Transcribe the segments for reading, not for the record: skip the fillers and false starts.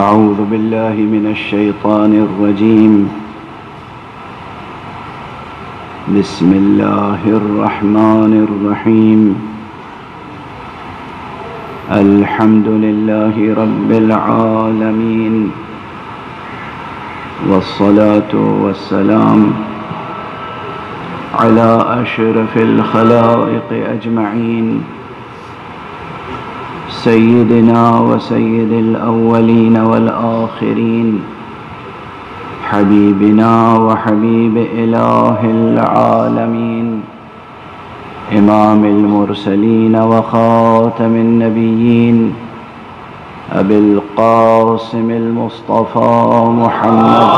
أعوذ بالله من الشيطان الرجيم. بسم الله الرحمن الرحيم. الحمد لله رب العالمين، والصلاة والسلام على أشرف الخلائق أجمعين، سيدنا وسيد الأولين والآخرين، حبيبنا وحبيب إله العالمين، إمام المرسلين وخاتم النبيين، أبي القاسم المصطفى محمد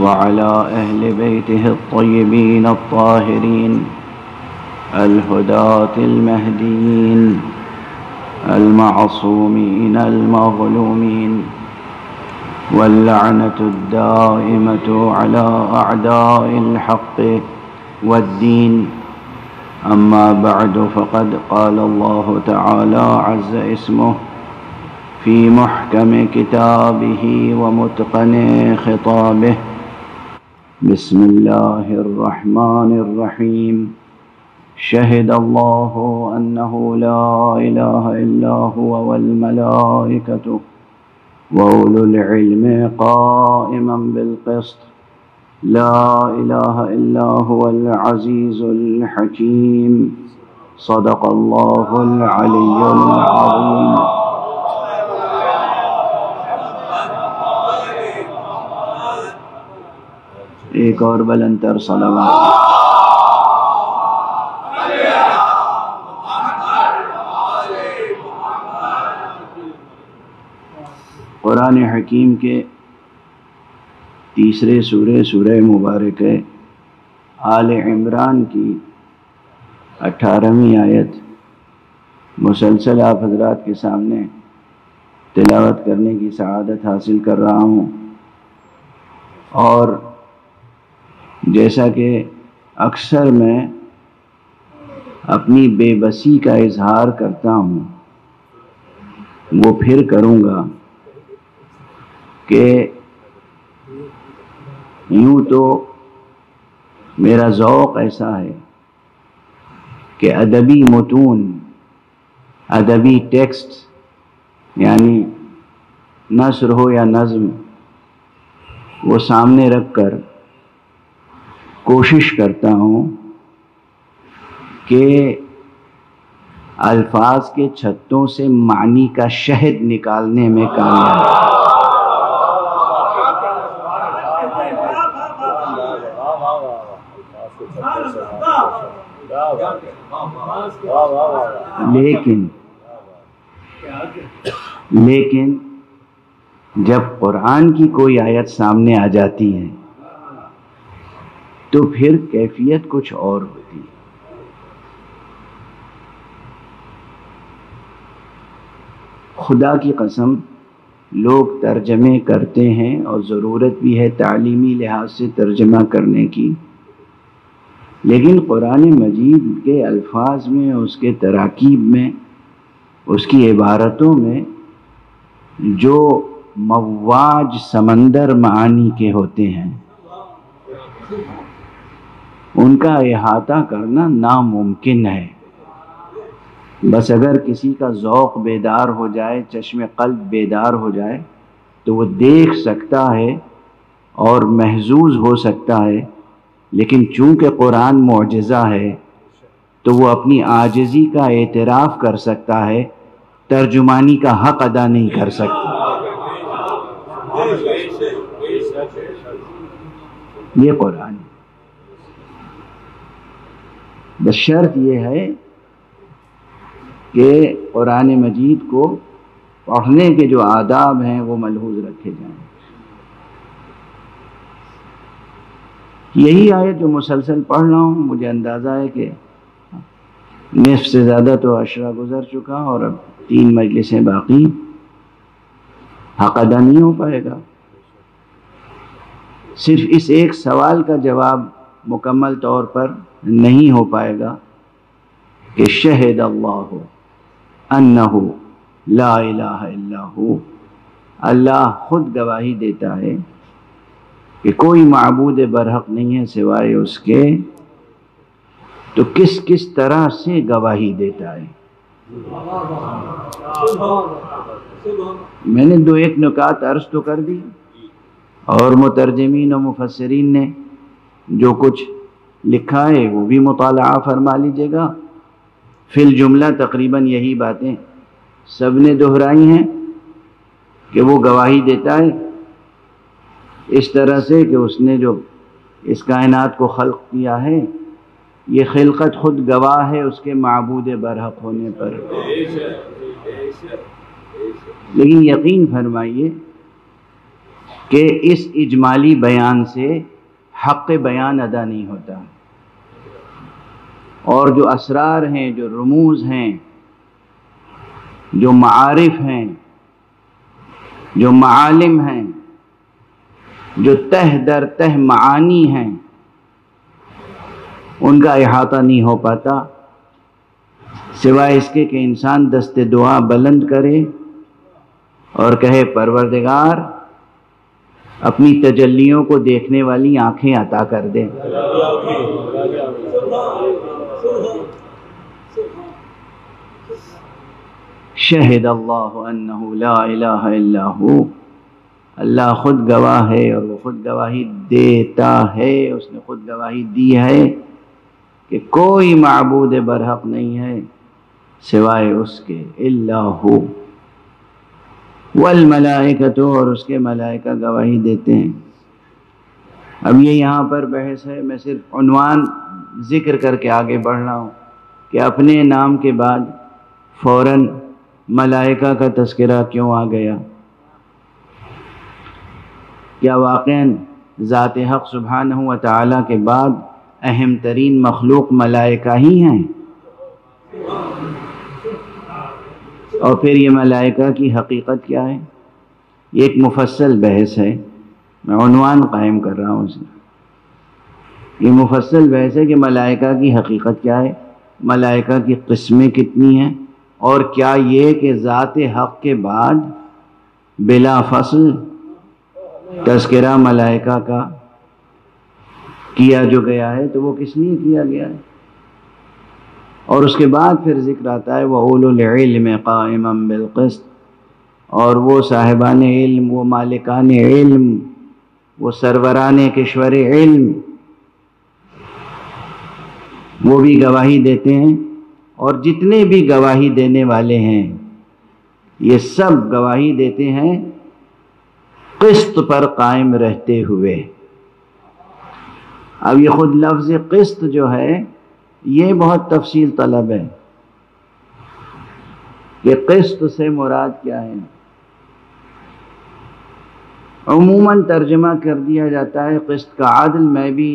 وعلى أهل بيته الطيبين الطاهرين الهداة المهديين المعصومين المظلومين، واللعنة الدائمة على أعداء الحق والدين. أما بعد، فقد قال الله تعالى عز اسمه في محكم كتابه ومتقن خطابه. بسم الله الرحمن الرحيم. شهد الله أنه لا إله إلا هو والملائكة وأولو العلم قائما بالقسط، لا إله إلا هو العزيز الحكيم. صدق الله العلي العظيم. ایک اور بلند تر صلوات. قرآن حکیم کے تیسرے سورہ مبارک آل عمران کی 18ویں آیت مسلسل آپ حضرات کے سامنے تلاوت کرنے کی سعادت حاصل کر رہا ہوں، اور جیسا کہ اکثر میں اپنی بے بسی کا اظہار کرتا ہوں، وہ پھر کروں گا کہ یوں تو میرا ذوق ایسا ہے کہ ادبی متون، ادبی ٹیکسٹ، یعنی نثر ہو یا نظم، وہ سامنے رکھ کر کوشش کرتا ہوں کہ الفاظ کے چھتوں سے معنی کا شہد نکالنے میں کامیاب. لیکن جب قرآن کی کوئی آیت سامنے آ جاتی ہے تو پھر کیفیت کچھ اور ہوتی ہے. خدا کی قسم، لوگ ترجمے کرتے ہیں اور ضرورت بھی ہے تعلیمی لحاظ سے ترجمہ کرنے کی، لیکن قرآن مجید کے الفاظ میں، اس کے تراکیب میں، اس کی عبارتوں میں جو مواج سمندر معانی کے ہوتے ہیں، ان کا احاطہ کرنا ناممکن ہے. بس اگر کسی کا ذوق بیدار ہو جائے، چشم قلب بیدار ہو جائے، تو وہ دیکھ سکتا ہے اور محظوظ ہو سکتا ہے. لیکن چونکہ قرآن معجزہ ہے تو وہ اپنی عاجزی کا اعتراف کر سکتا ہے، ترجمانی کا حق ادا نہیں کر سکتا. یہ قرآن ہے. بس شرط یہ ہے کہ قرآن مجید کو پڑھنے کے جو آداب ہیں وہ ملحوظ رکھے جائیں. یہی آیت جو مسلسل پڑھ رہا ہوں، مجھے اندازہ ہے کہ نصف سے زیادہ تو عشرہ گزر چکا، اور اب 3 مجلسیں باقی، حق ادا نہیں ہو پائے گا. صرف اس ایک سوال کا جواب مکمل طور پر نہیں ہو پائے گا کہ شہد اللہ انہ لا الہ الا ہو، اللہ خود گواہی دیتا ہے کہ کوئی معبود برحق نہیں ہے سوائے اس کے، تو کس کس طرح سے گواہی دیتا ہے؟ میں نے دو ایک نکات عرض تو کر دی، اور مترجمین و مفسرین نے جو کچھ لکھا ہے وہ بھی مطالعہ فرما لیجیے گا۔ فی الجملہ تقریباً یہی باتیں سب نے دہرائی ہیں کہ وہ گواہی دیتا ہے اس طرح سے کہ اس نے جو اس کائنات کو خلق کیا ہے، یہ خلقت خود گواہ ہے اس کے معبود برحق ہونے پر۔ لیکن یقین فرمائیے کہ اس اجمالی بیان سے حق بیان ادا نہیں ہوتا، اور جو اسرار ہیں، جو رموز ہیں، جو معارف ہیں، جو معالم ہیں، جو تہ در تہ معانی ہیں، ان کا احاطہ نہیں ہو پاتا سوائے اس کے کہ انسان دست دعا بلند کرے اور کہے پروردگار اپنی تجلیوں کو دیکھنے والی آنکھیں عطا کر دے۔ شہد اللہ انہ لا الہ الا ہو، اللہ خود گواہ ہے اور وہ خود گواہی دیتا ہے، اس نے خود گواہی دی ہے کہ کوئی معبود برحق نہیں ہے سوائے اس کے، الا ہو، والملائکۃ، اور اس کے ملائکہ گواہی دیتے ہیں۔ اب یہ یہاں پر بحث ہے، میں صرف عنوان ذکر کر کے آگے بڑھ رہا ہوں کہ اپنے نام کے بعد فوراً ملائکہ کا تذکرہ کیوں آ گیا؟ کیا واقعاً ذات حق سبحانہ و تعالیٰ کے بعد اہم ترین مخلوق ملائکہ ہی ہیں؟ اور پھر یہ ملائکہ کی حقیقت کیا ہے؟ یہ ایک مفصل بحث ہے، میں عنوان قائم کر رہا ہوں اسے۔ یہ مفصل بحث ہے کہ ملائکہ کی حقیقت کیا ہے، ملائکہ کی قسمیں کتنی ہیں، اور کیا یہ کہ ذات حق کے بعد بلا فصل تذکرہ ملائکہ کا کیا جو گیا ہے تو وہ کس لیے کیا گیا ہے؟ اور اس کے بعد پھر ذکر آتا ہے وَأُولُو الْعِلْمِ قَائِمًا بِالْقِسْطِ، اور وہ صاحبان علم، وہ مالکان علم، وہ سروران کشور علم، وہ بھی گواہی دیتے ہیں، اور جتنے بھی گواہی دینے والے ہیں یہ سب گواہی دیتے ہیں قسط پر قائم رہتے ہوئے۔ اب یہ خود لفظ قسط جو ہے یہ بہت تفصیل طلب ہے کہ قسط سے مراد کیا ہے۔ عموماً ترجمہ کر دیا جاتا ہے قسط کا عدل، میں بھی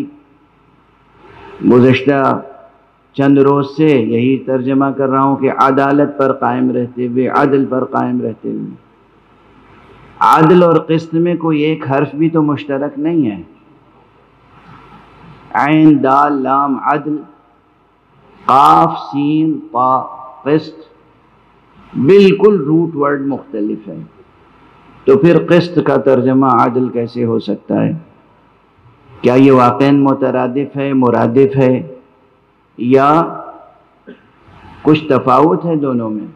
گزشتہ چند روز سے یہی ترجمہ کر رہا ہوں کہ عدالت پر قائم رہتے ہوئے، عدل پر قائم رہتے ہوئے۔ عدل اور قسط میں کوئی ایک حرف بھی تو مشترک نہیں ہے، عین دال لام عدل، قاف سین طا قسط، بالکل روٹ ورڈ مختلف ہے، تو پھر قسط کا ترجمہ عدل کیسے ہو سکتا ہے؟ کیا یہ واقعاً مترادف ہے، مرادف ہے، یا کچھ تفاوت ہے دونوں میں؟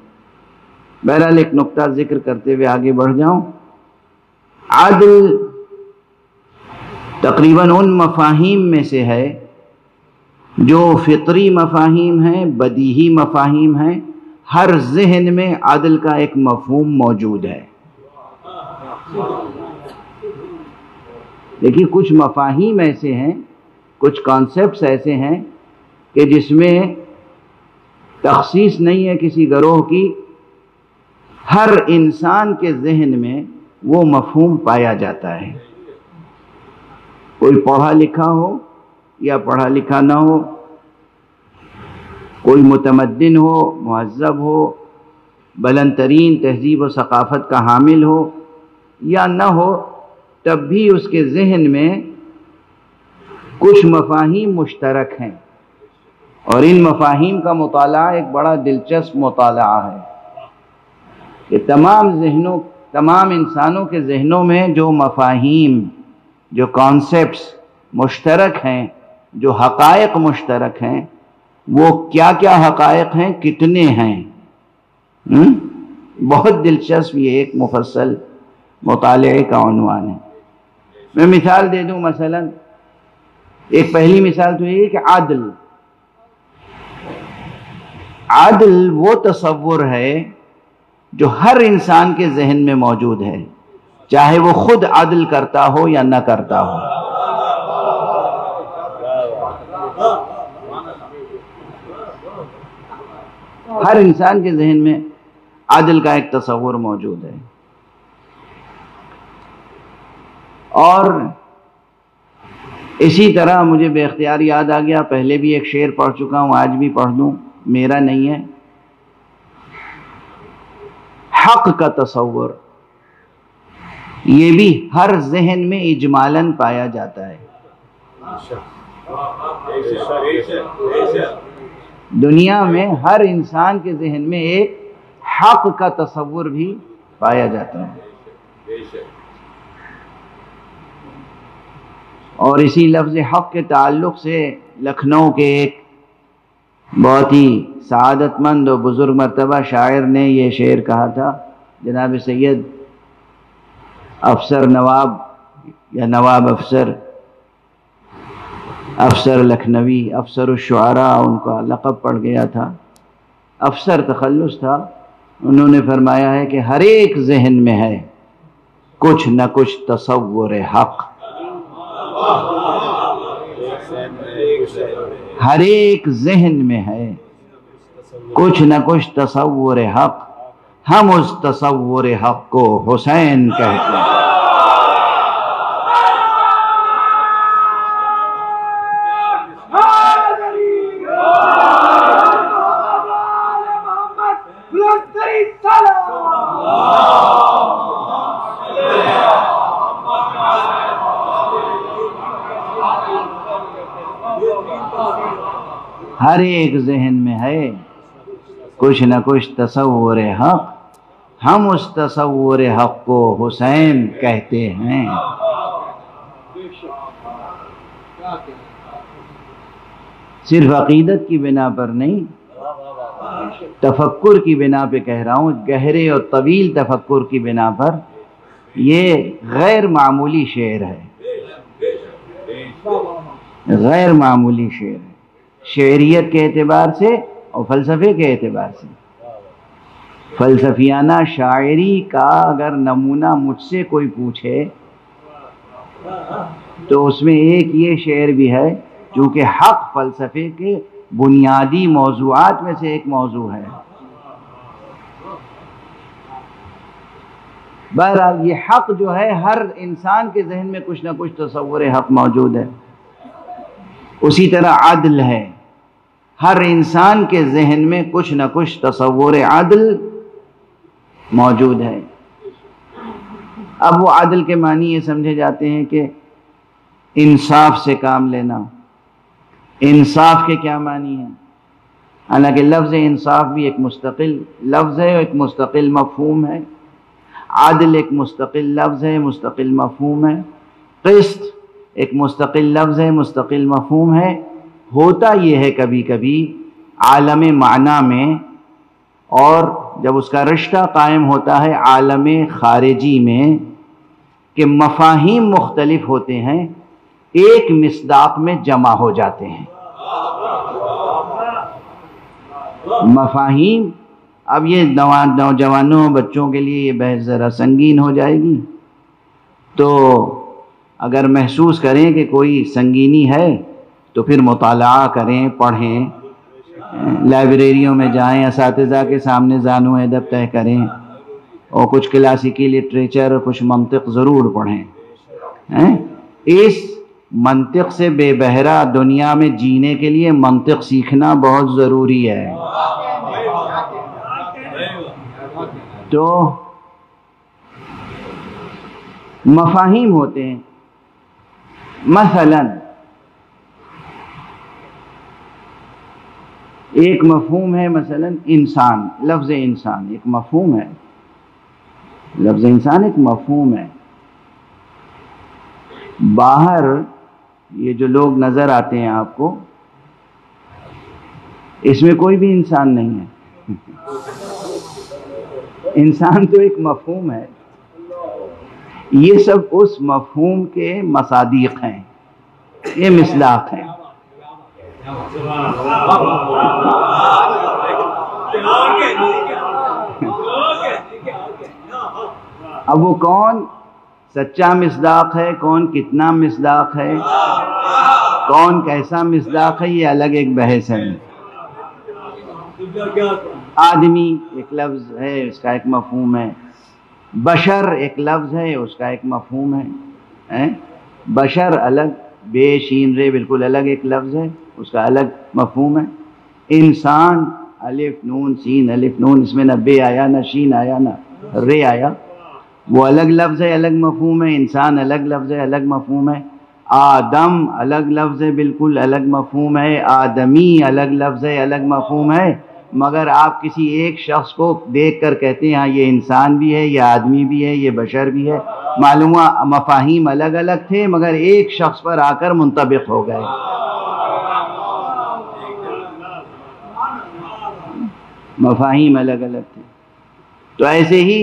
بہرحال ایک نقطہ ذکر کرتے ہوئے آگے بڑھ جاؤں۔ عدل تقریباً ان مفاہیم میں سے ہے جو فطری مفاہیم ہیں، بدیہی مفاہیم ہیں، ہر ذہن میں عدل کا ایک مفہوم موجود ہے۔ دیکھیے کچھ مفاہیم ایسے ہیں، کچھ کانسیپٹس ایسے ہیں کہ جس میں تخصیص نہیں ہے کسی گروہ کی، ہر انسان کے ذہن میں وہ مفہوم پایا جاتا ہے، کوئی پڑھا لکھا ہو یا پڑھا لکھا نہ ہو، کوئی متمدن ہو، مہذب ہو، بلند ترین تہذیب و ثقافت کا حامل ہو یا نہ ہو، تب بھی اس کے ذہن میں کچھ مفاہیم مشترک ہیں، اور ان مفاہیم کا مطالعہ ایک بڑا دلچسپ مطالعہ ہے کہ تمام انسانوں کے ذہنوں میں جو مفاہیم، جو کانسیپٹس مشترک ہیں، جو حقائق مشترک ہیں، وہ کیا کیا حقائق ہیں، کتنے ہیں؟ بہت دلچسپ، یہ ایک مفصل مطالعے کا عنوان ہے۔ میں مثال دے دوں، مثلا ایک پہلی مثال تو یہ کہ عدل وہ تصور ہے جو ہر انسان کے ذہن میں موجود ہے، چاہے وہ خود عدل کرتا ہو یا نہ کرتا ہو۔ ہر انسان کے ذہن میں عدل کا ایک تصور موجود ہے۔ اور اسی طرح مجھے بے اختیار یاد آ گیا، پہلے بھی ایک شعر پڑھ چکا ہوں، آج بھی پڑھ دوں، میرا نہیں ہے۔ حق کا تصور یہ بھی ہر ذہن میں اجمالاً پایا جاتا ہے۔ دنیا میں ہر انسان کے ذہن میں ایک حق کا تصور بھی پایا جاتا ہے، اور اسی لفظ حق کے تعلق سے لکھنؤ کے ایک بہت ہی سعادت مند اور بزرگ مرتبہ شاعر نے یہ شعر کہا تھا، جناب سید افسر نواب یا نواب افسر لکھنوی، افسر الشعراء ان کا لقب پڑ گیا تھا، افسر تخلص تھا۔ انہوں نے فرمایا ہے کہ ہر ایک ذہن میں ہے کچھ نہ کچھ تصور حق، ہر ایک ذہن میں ہے کچھ نہ کچھ تصور حق، ہم اس تصور حق کو حسین کہتے ہیں۔ ہر ایک ذہن میں ہے کچھ نہ کچھ تصور حق، ہم اس تصور حق کو حسین کہتے ہیں۔ صرف عقیدت کی بنا پر نہیں، تفکر کی بنا پہ کہہ رہا ہوں، گہرے اور طویل تفکر کی بنا پر یہ غیر معمولی شعر ہے، غیر معمولی شعر ہے، شعریت کے اعتبار سے اور فلسفے کے اعتبار سے۔ فلسفیانہ شاعری کا اگر نمونہ مجھ سے کوئی پوچھے تو اس میں ایک یہ شعر بھی ہے، چونکہ حق فلسفے کے بنیادی موضوعات میں سے ایک موضوع ہے۔ بہرحال یہ حق جو ہے ہر انسان کے ذہن میں کچھ نہ کچھ تصور حق موجود ہے۔ اسی طرح عدل ہے، ہر انسان کے ذہن میں کچھ نہ کچھ تصور عدل موجود ہے۔ اب وہ عدل کے معنی یہ سمجھے جاتے ہیں کہ انصاف سے کام لینا۔ انصاف کے کیا معنی ہیں؟ حالانکہ لفظ انصاف بھی ایک مستقل لفظ ہے، ایک مستقل مفہوم ہے۔ عدل ایک مستقل لفظ ہے، مستقل مفہوم ہے۔ قسط ایک مستقل لفظ ہے، مستقل مفہوم ہے۔ ہوتا یہ ہے کبھی کبھی عالم معنی میں، اور جب اس کا رشتہ قائم ہوتا ہے عالم خارجی میں، کہ مفاہیم مختلف ہوتے ہیں، ایک مصداق میں جمع ہو جاتے ہیں۔ مفاہیم، اب یہ نوجوانوں بچوں کے لیے یہ بحث ذرا سنگین ہو جائے گی، تو اگر محسوس کریں کہ کوئی سنگینی ہے تو پھر مطالعہ کریں، پڑھیں، لائبریریوں میں جائیں، اساتذہ کے سامنے زانو ادب طے کریں، اور کچھ کلاسیکی لٹریچر، کچھ منطق ضرور پڑھیں۔ اس منطق سے بے بہرہ دنیا میں جینے کے لیے منطق سیکھنا بہت ضروری ہے۔ تو مفاہیم ہوتے ہیں، مثلا ایک مفہوم ہے مثلا انسان، لفظ انسان ایک مفہوم ہے، لفظ انسان ایک مفہوم ہے۔ باہر یہ جو لوگ نظر آتے ہیں آپ کو، اس میں کوئی بھی انسان نہیں ہے۔ انسان تو ایک مفہوم ہے، یہ سب اس مفہوم کے مصادیق ہیں، یہ مصداق ہیں۔ اب وہ کون سچا مصداق ہے، کون کتنا مصداق ہے، کون کیسا مصداق ہے، یہ الگ ایک بحث ہے۔ آدمی ایک لفظ ہے، اس کا ایک مفہوم ہے۔ بشر ایک لفظ ہے، اس کا ایک مفہوم ہے۔ بشر الگ، بے شین رے بالکل الگ ایک لفظ ہے، اس کا الگ مفہوم ہے۔ انسان الف نون سین الف نون، اس میں نہ بے آیا نہ شین آیا نہ رے آیا، وہ الگ لفظ ہے، الگ مفہوم ہے۔ انسان الگ لفظ ہے، الگ مفہوم ہے۔ آدم الگ لفظ ہے، بالکل الگ مفہوم ہے۔ آدمی الگ لفظ ہے، الگ مفہوم ہے۔ مگر آپ کسی ایک شخص کو دیکھ کر کہتے ہیں ہاں یہ انسان بھی ہے، یہ آدمی بھی ہے، یہ بشر بھی ہے، معلوم ہوا مفاہیم الگ الگ تھے مگر ایک شخص پر آ کر منطبق ہو گئے۔ مفاہیم الگ الگ تھے۔ تو ایسے ہی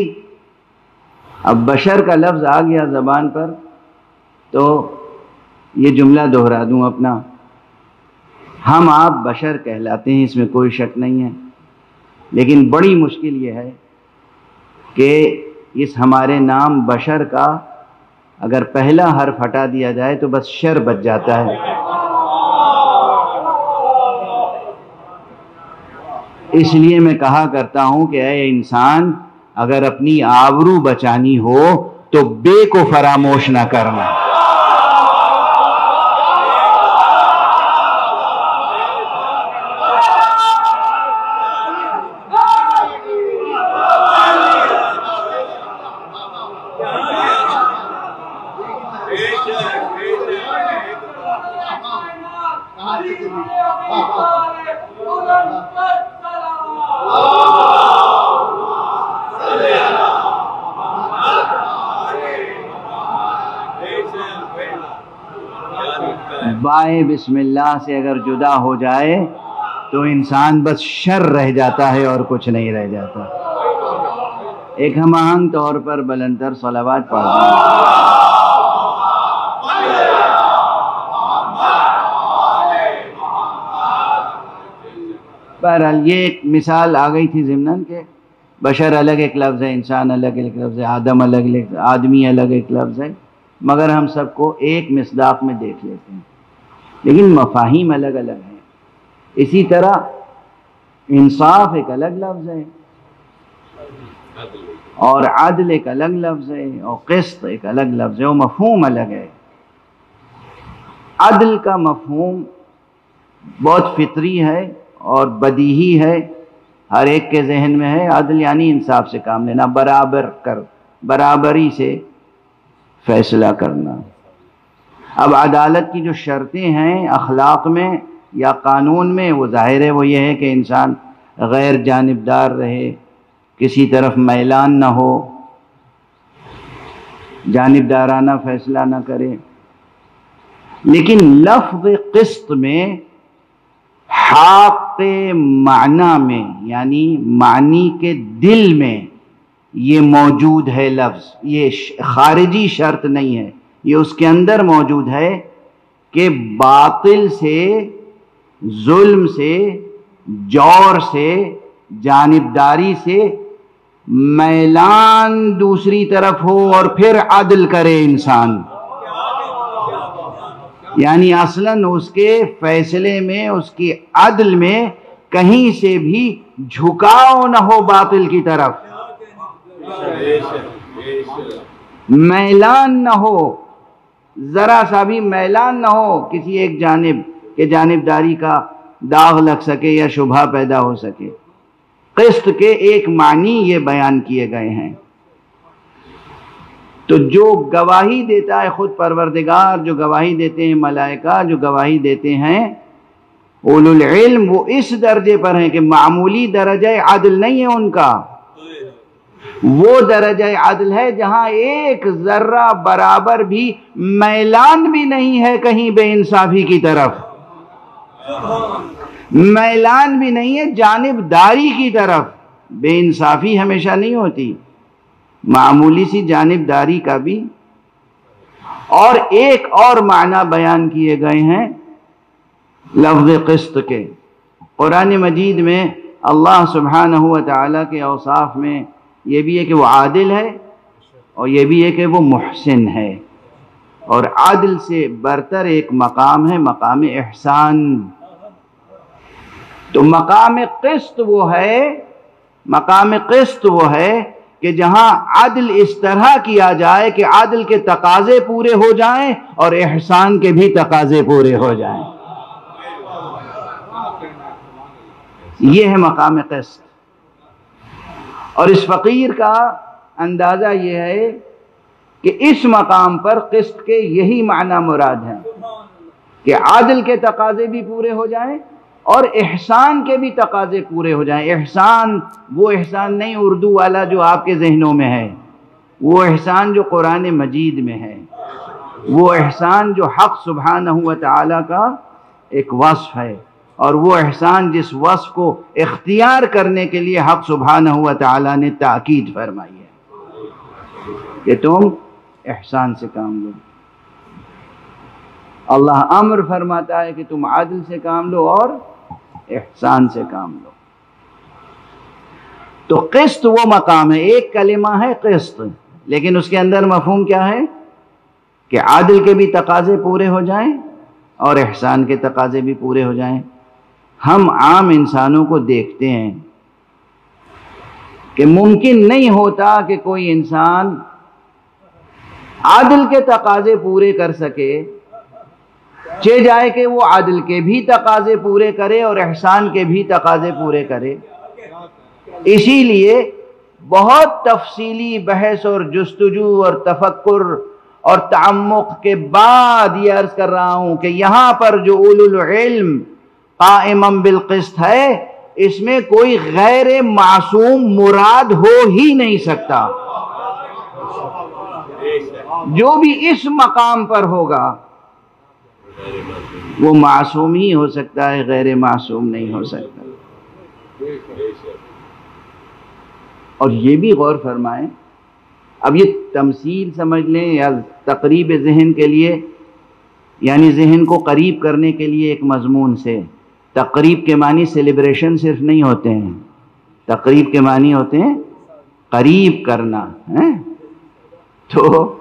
اب بشر کا لفظ آ گیا زبان پر تو یہ جملہ دہرا دوں اپنا، ہم آپ بشر کہلاتے ہیں، اس میں کوئی شک نہیں ہے، لیکن بڑی مشکل یہ ہے کہ اس ہمارے نام بشر کا اگر پہلا حرف ہٹا دیا جائے تو بس شر بچ جاتا ہے۔ اس لیے میں کہا کرتا ہوں کہ اے انسان، اگر اپنی آبرو بچانی ہو تو بے کو فراموش نہ کرنا۔ بائے بسم اللہ سے اگر جدا ہو جائے تو انسان بس شر رہ جاتا ہے اور کچھ نہیں رہ جاتا۔ ایک ہم آہنگ طور پر بلندر صلوات پڑھ دیں۔ بہرحال یہ ایک مثال آ گئی تھی ضمناً کہ بشر الگ ایک لفظ ہے، انسان الگ ایک لفظ ہے، آدم الگ ایک، آدمی الگ ایک لفظ ہے، مگر ہم سب کو ایک مصداق میں دیکھ لیتے ہیں، لیکن مفاہیم الگ الگ ہیں۔ اسی طرح انصاف ایک الگ لفظ ہے، اور عدل ایک الگ لفظ ہے، اور قسط ایک الگ لفظ ہے، وہ مفہوم الگ ہے۔ عدل کا مفہوم بہت فطری ہے اور بدیہی ہے، ہر ایک کے ذہن میں ہے۔ عدل یعنی انصاف سے کام لینا، برابری سے فیصلہ کرنا۔ اب عدالت کی جو شرطیں ہیں اخلاق میں یا قانون میں، وہ ظاہر ہے وہ یہ ہے کہ انسان غیر جانبدار رہے، کسی طرف میلان نہ ہو، جانبدارانہ فیصلہ نہ کرے۔ لیکن لفظ قسط میں حق معنی میں، یعنی معنی کے دل میں یہ موجود ہے لفظ، یہ خارجی شرط نہیں ہے، یہ اس کے اندر موجود ہے کہ باطل سے، ظلم سے، جور سے، جانبداری سے میلان دوسری طرف ہو اور پھر عدل کرے انسان۔ یعنی اصلاً اس کے فیصلے میں، اس کی عدل میں کہیں سے بھی جھکاؤ نہ ہو باطل کی طرف، میلان نہ ہو، ذرا سا بھی میلان نہ ہو کسی ایک جانب کہ جانبداری کا داغ لگ سکے یا شبہ پیدا ہو سکے۔ قسط کے ایک معنی یہ بیان کیے گئے ہیں۔ تو جو گواہی دیتا ہے خود پروردگار، جو گواہی دیتے ہیں ملائکہ، جو گواہی دیتے ہیں اولو العلم وہ اس درجے پر ہیں کہ معمولی درجہ عدل نہیں ہے ان کا، وہ درجہ عدل ہے جہاں ایک ذرہ برابر بھی میلان بھی نہیں ہے کہیں بے انصافی کی طرف، میلان بھی نہیں ہے جانبداری کی طرف۔ بے انصافی ہمیشہ نہیں ہوتی، معمولی سی جانبداری کا بھی۔ اور ایک اور معنی بیان کیے گئے ہیں لفظ قسط کے۔ قرآن مجید میں اللہ سبحانہ و تعالیٰ کے اوصاف میں یہ بھی ہے کہ وہ عادل ہے، اور یہ بھی ہے کہ وہ محسن ہے، اور عادل سے برتر ایک مقام ہے، مقام احسان۔ تو مقام قسط وہ ہے کہ جہاں عدل اس طرح کیا جائے کہ عدل کے تقاضے پورے ہو جائیں اور احسان کے بھی تقاضے پورے ہو جائیں، یہ ہے مقام قسط۔ اور اس فقیر کا اندازہ یہ ہے کہ اس مقام پر قسط کے یہی معنی مراد ہیں کہ عادل کے تقاضے بھی پورے ہو جائیں اور احسان کے بھی تقاضے پورے ہو جائیں۔ احسان وہ احسان نہیں اردو والا جو آپ کے ذہنوں میں ہے، وہ احسان جو قرآن مجید میں ہے، وہ احسان جو حق سبحانہ و تعالیٰ کا ایک وصف ہے، اور وہ احسان جس وصف کو اختیار کرنے کے لیے حق سبحانہ و تعالیٰ نے تاکید فرمائی ہے کہ تم احسان سے کام لو۔ اللہ امر فرماتا ہے کہ تم عدل سے کام لو اور احسان سے کام لو۔ تو قسط وہ مقام ہے، ایک کلمہ ہے قسط، لیکن اس کے اندر مفہوم کیا ہے کہ عادل کے بھی تقاضے پورے ہو جائیں اور احسان کے تقاضے بھی پورے ہو جائیں۔ ہم عام انسانوں کو دیکھتے ہیں کہ ممکن نہیں ہوتا کہ کوئی انسان عادل کے تقاضے پورے کر سکے، چہ جائے کہ وہ عادل کے بھی تقاضے پورے کرے اور احسان کے بھی تقاضے پورے کرے۔ اسی لیے بہت تفصیلی بحث اور جستجو اور تفکر اور تعمق کے بعد یہ عرض کر رہا ہوں کہ یہاں پر جو اولو العلم قائما بالقسط ہے، اس میں کوئی غیر معصوم مراد ہو ہی نہیں سکتا۔ جو بھی اس مقام پر ہوگا وہ معصوم ہی ہو سکتا ہے، غیر معصوم نہیں ہو سکتا۔ اور یہ بھی غور فرمائیں، اب یہ تمثیل سمجھ لیں یا تقریب ذہن کے لیے، یعنی ذہن کو قریب کرنے کے لیے ایک مضمون سے۔ تقریب کے معنی سیلیبریشن صرف نہیں ہوتے ہیں، تقریب کے معنی ہوتے ہیں قریب کرنا۔ تو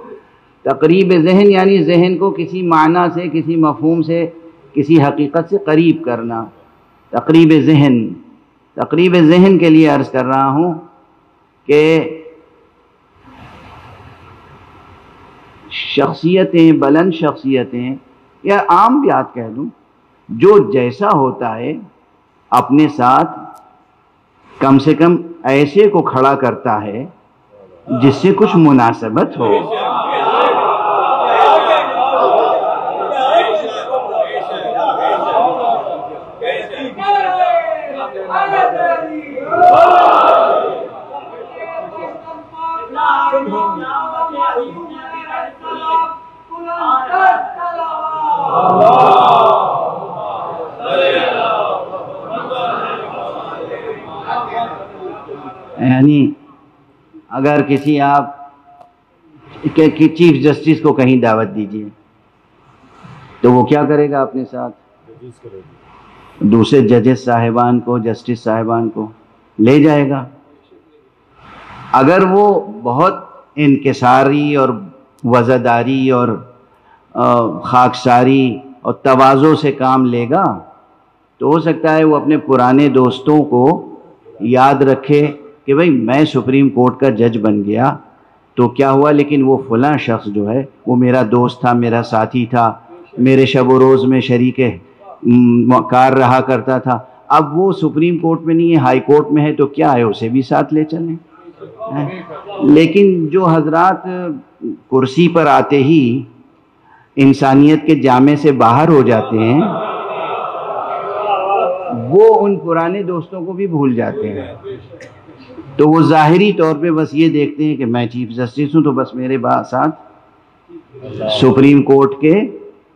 تقریب ذہن یعنی ذہن کو کسی معنی سے، کسی مفہوم سے، کسی حقیقت سے قریب کرنا۔ تقریب ذہن کے لیے عرض کر رہا ہوں کہ شخصیتیں، بلند شخصیتیں یا عام بات کہہ دوں، جو جیسا ہوتا ہے اپنے ساتھ کم سے کم ایسے کو کھڑا کرتا ہے جس سے کچھ مناسبت ہو۔ یعنی اگر کسی آپ چیف جسٹس کو کہیں دعوت دیجیے تو وہ کیا کرے گا اپنے ساتھ؟ دوسرے ججز صاحبان کو، جسٹس صاحبان کو لے جائے گا۔ اگر وہ بہت انکساری اور وزاداری اور خاکساری اور تواضع سے کام لے گا تو ہو سکتا ہے وہ اپنے پرانے دوستوں کو یاد رکھے کہ بھئی میں سپریم کورٹ کا جج بن گیا تو کیا ہوا، لیکن وہ فلاں شخص جو ہے وہ میرا دوست تھا، میرا ساتھی تھا، میرے شب و روز میں شریک کار رہا کرتا تھا، اب وہ سپریم کورٹ میں نہیں ہے، ہائی کورٹ میں ہے، تو کیا ہے اسے بھی ساتھ لے چلیں۔ لیکن جو حضرات کرسی پر آتے ہی انسانیت کے جامے سے باہر ہو جاتے ہیں، وہ ان پرانے دوستوں کو بھی بھول جاتے ہیں. تو وہ ظاہری طور پہ بس یہ دیکھتے ہیں کہ میں چیف جسٹس ہوں تو بس میرے ساتھ سپریم کورٹ کے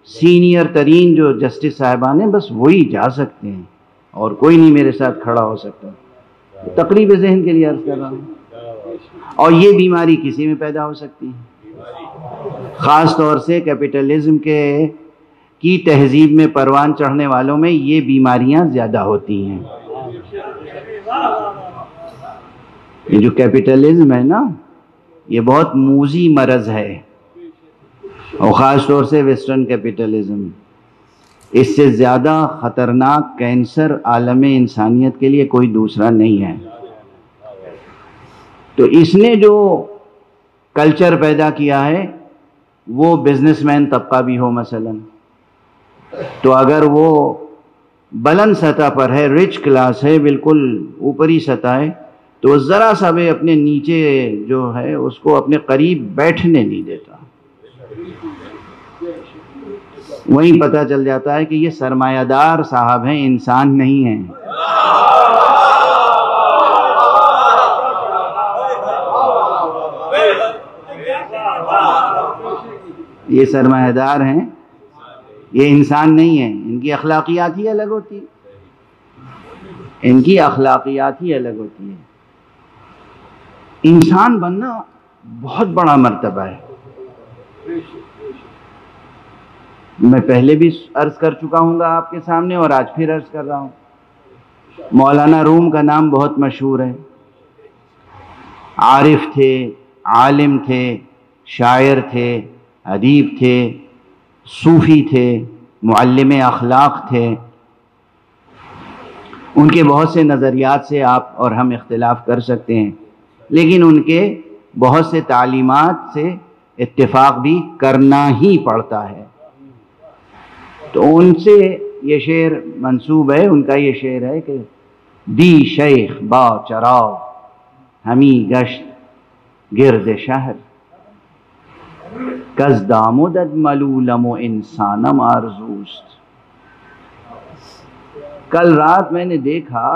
سینئر ترین جو جسٹس صاحبان ہیں بس وہی جا سکتے ہیں اور کوئی نہیں میرے ساتھ کھڑا ہو سکتا. تقریب ذہن کے لیے عرض کر رہا ہوں. اور یہ بیماری کسی میں پیدا ہو سکتی ہے، خاص طور سے کیپٹلزم کی تہذیب میں پروان چڑھنے والوں میں یہ بیماریاں زیادہ ہوتی ہیں. یہ جو کیپٹلزم ہے نا، یہ بہت موذی مرض ہے، اور خاص طور سے ویسٹرن کیپٹلزم. اس سے زیادہ خطرناک کینسر عالم انسانیت کے لیے کوئی دوسرا نہیں ہے. تو اس نے جو کلچر پیدا کیا ہے وہ بزنس مین طبقہ بھی ہو مثلا، تو اگر وہ بلند سطح پر ہے، رچ کلاس ہے، بالکل اوپری سطح ہے، تو ذرا سا بھی اپنے نیچے جو ہے اس کو اپنے قریب بیٹھنے نہیں دیتا. وہیں پتہ چل جاتا ہے کہ یہ سرمایہ دار صاحب ہیں، انسان نہیں ہیں. یہ سرمایہ دار ہیں، یہ انسان نہیں ہیں. ان کی اخلاقیات ہی الگ ہوتی ہے، ان کی اخلاقیات ہی الگ ہوتی ہے. انسان بننا بہت بڑا مرتبہ ہے. میں پہلے بھی عرض کر چکا ہوں گا آپ کے سامنے اور آج پھر عرض کر رہا ہوں. مولانا روم کا نام بہت مشہور ہے. عارف تھے، عالم تھے، شاعر تھے، ادیب تھے، صوفی تھے، معلم اخلاق تھے. ان کے بہت سے نظریات سے آپ اور ہم اختلاف کر سکتے ہیں، لیکن ان کے بہت سے تعلیمات سے اتفاق بھی کرنا ہی پڑتا ہے. تو ان سے یہ شعر منسوب ہے. ان کا یہ شعر ہے کہ دی شیخ با چراغ ہمی گشت گرد شہر، کز دامدد ملولم و انسانم آرزوست. کل رات میں نے دیکھا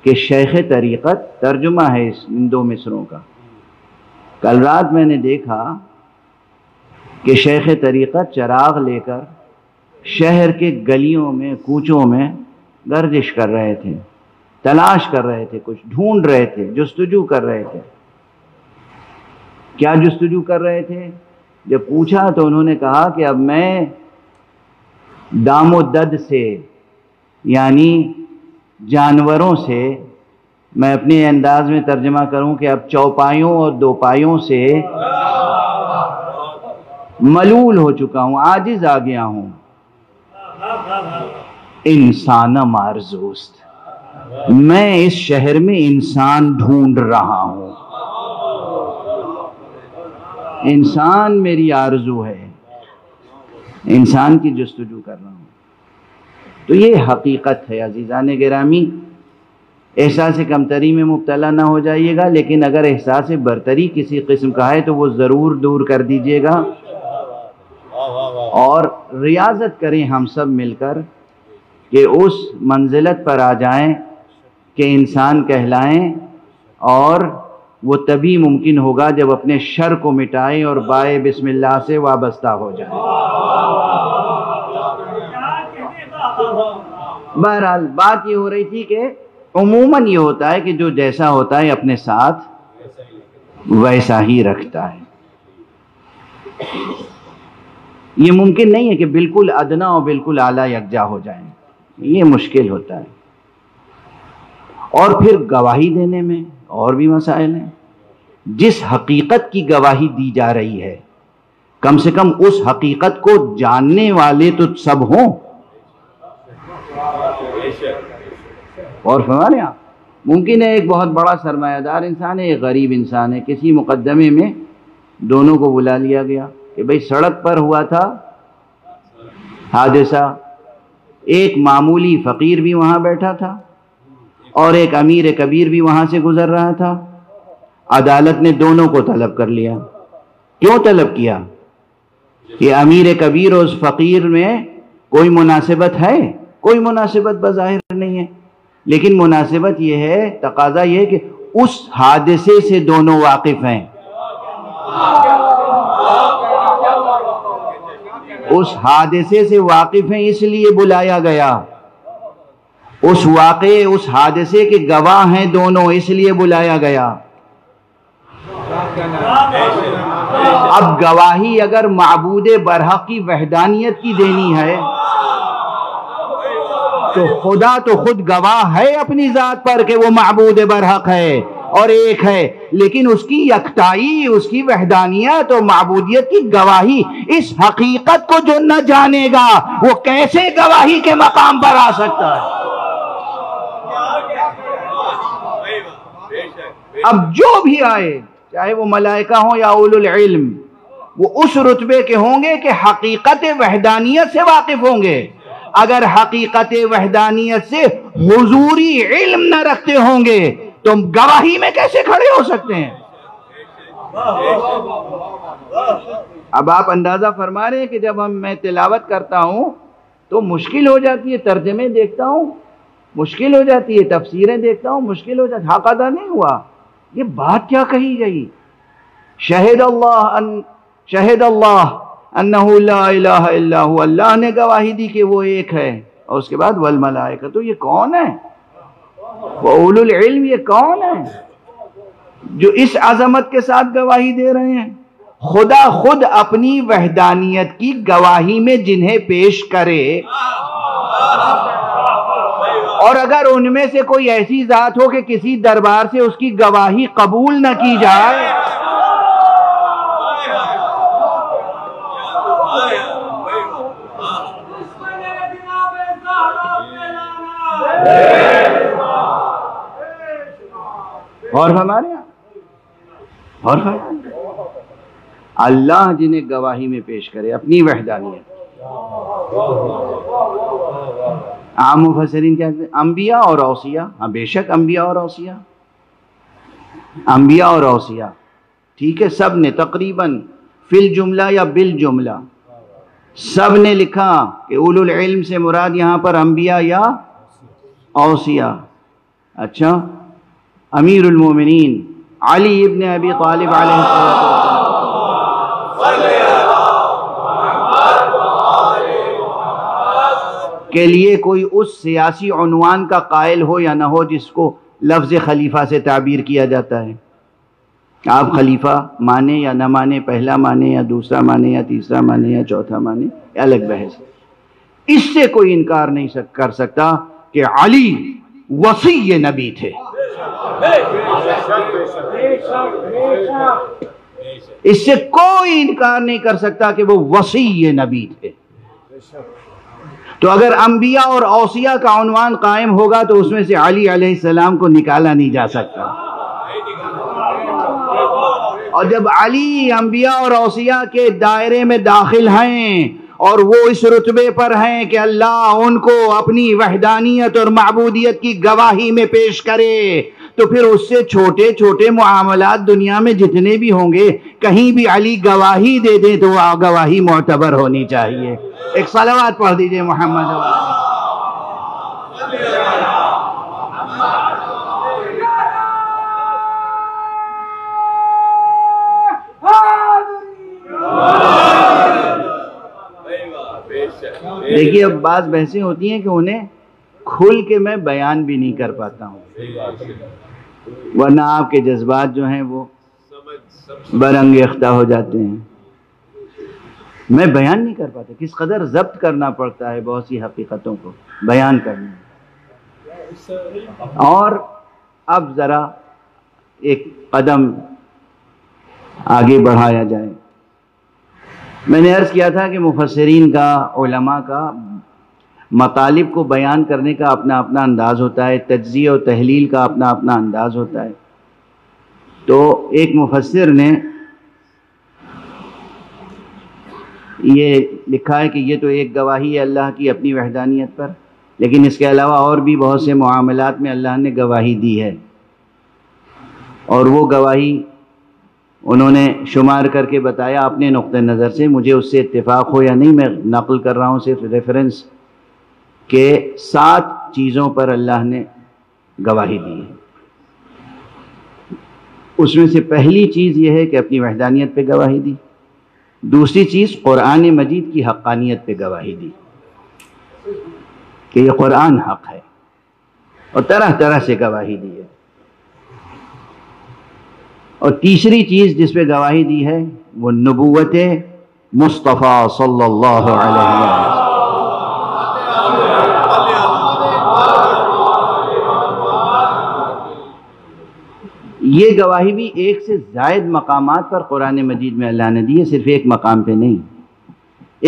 کہ شیخ طریقت، ترجمہ ہے ان دو مصروں کا، کل رات میں نے دیکھا کہ شیخ طریقت چراغ لے کر شہر کے گلیوں میں، کوچوں میں گردش کر رہے تھے، تلاش کر رہے تھے، کچھ ڈھونڈ رہے تھے، جستجو کر رہے تھے. کیا جستجو کر رہے تھے؟ جب پوچھا تو انہوں نے کہا کہ اب میں دام و دد سے، یعنی جانوروں سے، میں اپنے انداز میں ترجمہ کروں کہ اب چوپایوں اور دوپایوں سے ملول ہو چکا ہوں، عاجز آ گیا ہوں. انسانم آرزوست، میں اس شہر میں انسان ڈھونڈ رہا ہوں. انسان میری آرزو ہے، انسان کی جستجو کر رہا ہوں. تو یہ حقیقت ہے. عزیزان گرامی، احساس کمتری میں مبتلا نہ ہو جائیے گا، لیکن اگر احساس برتری کسی قسم کا ہے تو وہ ضرور دور کر دیجیے گا، اور ریاضت کریں ہم سب مل کر کہ اس منزلت پر آ جائیں کہ انسان کہلائیں. اور وہ تبھی ممکن ہوگا جب اپنے شر کو مٹائیں اور بائے بسم اللہ سے وابستہ ہو جائیں. بہرحال بات یہ ہو رہی تھی کہ عموماً یہ ہوتا ہے کہ جو جیسا ہوتا ہے اپنے ساتھ ویسا ہی رکھتا ہے. یہ ممکن نہیں ہے کہ بالکل ادنا اور بالکل اعلیٰ یکجا ہو جائیں، یہ مشکل ہوتا ہے. اور پھر گواہی دینے میں اور بھی مسائل ہیں. جس حقیقت کی گواہی دی جا رہی ہے، کم سے کم اس حقیقت کو جاننے والے تو سب ہوں. اور فرما رہے ہیں آپ، ممکن ہے ایک بہت بڑا سرمایہ دار انسان ہے، ایک غریب انسان ہے. کسی مقدمے میں دونوں کو بلا لیا گیا کہ بھئی سڑک پر ہوا تھا حادثہ، ایک معمولی فقیر بھی وہاں بیٹھا تھا اور ایک امیر کبیر بھی وہاں سے گزر رہا تھا. عدالت نے دونوں کو طلب کر لیا. کیوں طلب کیا؟ کہ امیر کبیر اور اس فقیر میں کوئی مناسبت ہے؟ کوئی مناسبت بظاہر نہیں ہے، لیکن مناسبت یہ ہے، تقاضا یہ ہے کہ اس حادثے سے دونوں واقف ہیں، اس حادثے سے واقف ہیں اس لیے بلایا گیا، اس واقعے اس حادثے کے گواہ ہیں دونوں اس لیے بلایا گیا۔ اب گواہی اگر معبود برحق کی وحدانیت کی دینی ہے تو خدا تو خود گواہ ہے اپنی ذات پر کہ وہ معبود برحق ہے اور ایک ہے، لیکن اس کی یکتائی، اس کی وحدانیت اور معبودیت کی گواہی، اس حقیقت کو جو نہ جانے گا وہ کیسے گواہی کے مقام پر آ سکتا ہے؟ اب جو بھی آئے، چاہے وہ ملائکہ ہوں یا اولو العلم، وہ اس رتبے کے ہوں گے کہ حقیقت وحدانیت سے واقف ہوں گے۔ اگر حقیقت وحدانیت سے حضوری علم نہ رکھتے ہوں گے تو گواہی میں کیسے کھڑے ہو سکتے ہیں؟ اب آپ اندازہ فرما رہے ہیں کہ جب میں تلاوت کرتا ہوں تو مشکل ہو جاتی ہے، ترجمے دیکھتا ہوں مشکل ہو جاتی ہے، تفسیریں دیکھتا ہوں مشکل ہو جاتی ہے، حقادہ نہیں ہوا، یہ بات کیا کہی گئی؟ شہد اللہ انہ لا الہ الا ہوا، اللہ نے گواہی دی کہ وہ ایک ہے، اور اس کے بعد والملائکہ، تو یہ کون ہے؟ وَأُولُو الْعِلْمِ، یہ کون ہے جو اس عظمت کے ساتھ گواہی دے رہے ہیں؟ خدا خود اپنی وحدانیت کی گواہی میں جنہیں پیش کرے، اور اگر ان میں سے کوئی ایسی ذات ہو کہ کسی دربار سے اس کی گواہی قبول نہ کی جائے، اور ہمارے یہاں اللہ جنہیں گواہی میں پیش کرے اپنی وحدانیت۔ عام مفسرین کیا کہتے ہیں؟ انبیاء اور اوصیاء، ہاں بے شک انبیاء اور اوصیاء، انبیاء اور اوصیاء، ٹھیک ہے، سب نے تقریباً فی الجملہ یا بالجملہ سب نے لکھا کہ اولو العلم سے مراد یہاں پر انبیاء یا اوصیاء۔ اچھا، امیر المومنین علی ابن ابی طالب علیہ السلام کے لیے کوئی اس سیاسی عنوان کا قائل ہو یا نہ ہو جس کو لفظ خلیفہ سے تعبیر کیا جاتا ہے، آپ خلیفہ مانے یا نہ مانے، پہلا مانے یا دوسرا مانے یا تیسرا مانے یا چوتھا مانے، الگ بحث ہے۔ اس سے کوئی انکار نہیں کر سکتا کہ علی وصی نبی تھے، اس سے کوئی انکار نہیں کر سکتا کہ وہ وصی نبی تھے۔ تو اگر انبیاء اور اوصیاء کا عنوان قائم ہوگا تو اس میں سے علی علیہ السلام کو نکالا نہیں جا سکتا، اور جب علی انبیاء اور اوصیاء کے دائرے میں داخل ہیں اور وہ اس رتبے پر ہیں کہ اللہ ان کو اپنی وحدانیت اور معبودیت کی گواہی میں پیش کرے، تو پھر اس سے چھوٹے چھوٹے معاملات دنیا میں جتنے بھی ہوں گے، کہیں بھی علی گواہی دے دیں تو وہ گواہی معتبر ہونی چاہیے۔ ایک صلوات پڑھ دیجئے محمد۔ دیکھیے اب بعض بحثیں ہوتی ہیں کہ انہیں کھل کے میں بیان بھی نہیں کر پاتا ہوں، ورنہ آپ کے جذبات جو ہیں وہ برانگیختہ ہو جاتے ہیں، میں بیان نہیں کر پاتا، کس قدر ضبط کرنا پڑتا ہے بہت سی حقیقتوں کو بیان کرنا۔ اور اب ذرا ایک قدم آگے بڑھایا جائے۔ میں نے عرض کیا تھا کہ مفسرین کا، علماء کا مطالب کو بیان کرنے کا اپنا اپنا انداز ہوتا ہے، تجزیہ و تحلیل کا اپنا اپنا انداز ہوتا ہے۔ تو ایک مفسر نے یہ لکھا ہے کہ یہ تو ایک گواہی ہے اللہ کی اپنی وحدانیت پر، لیکن اس کے علاوہ اور بھی بہت سے معاملات میں اللہ نے گواہی دی ہے، اور وہ گواہی انہوں نے شمار کر کے بتایا اپنے نقطہ نظر سے، مجھے اس سے اتفاق ہو یا نہیں، میں نقل کر رہا ہوں صرف ریفرنس کہ 7 چیزوں پر اللہ نے گواہی دی ہے۔ اس میں سے پہلی چیز یہ ہے کہ اپنی وحدانیت پہ گواہی دی، دوسری چیز قرآن مجید کی حقانیت پہ گواہی دی کہ یہ قرآن حق ہے، اور طرح طرح سے گواہی دی ہے، اور تیسری چیز جس پہ گواہی دی ہے وہ نبوت مصطفیٰ صلی اللہ علیہ وسلم۔ یہ گواہی بھی ایک سے زائد مقامات پر قرآن مجید میں اللہ نے دی ہے، صرف ایک مقام پہ نہیں۔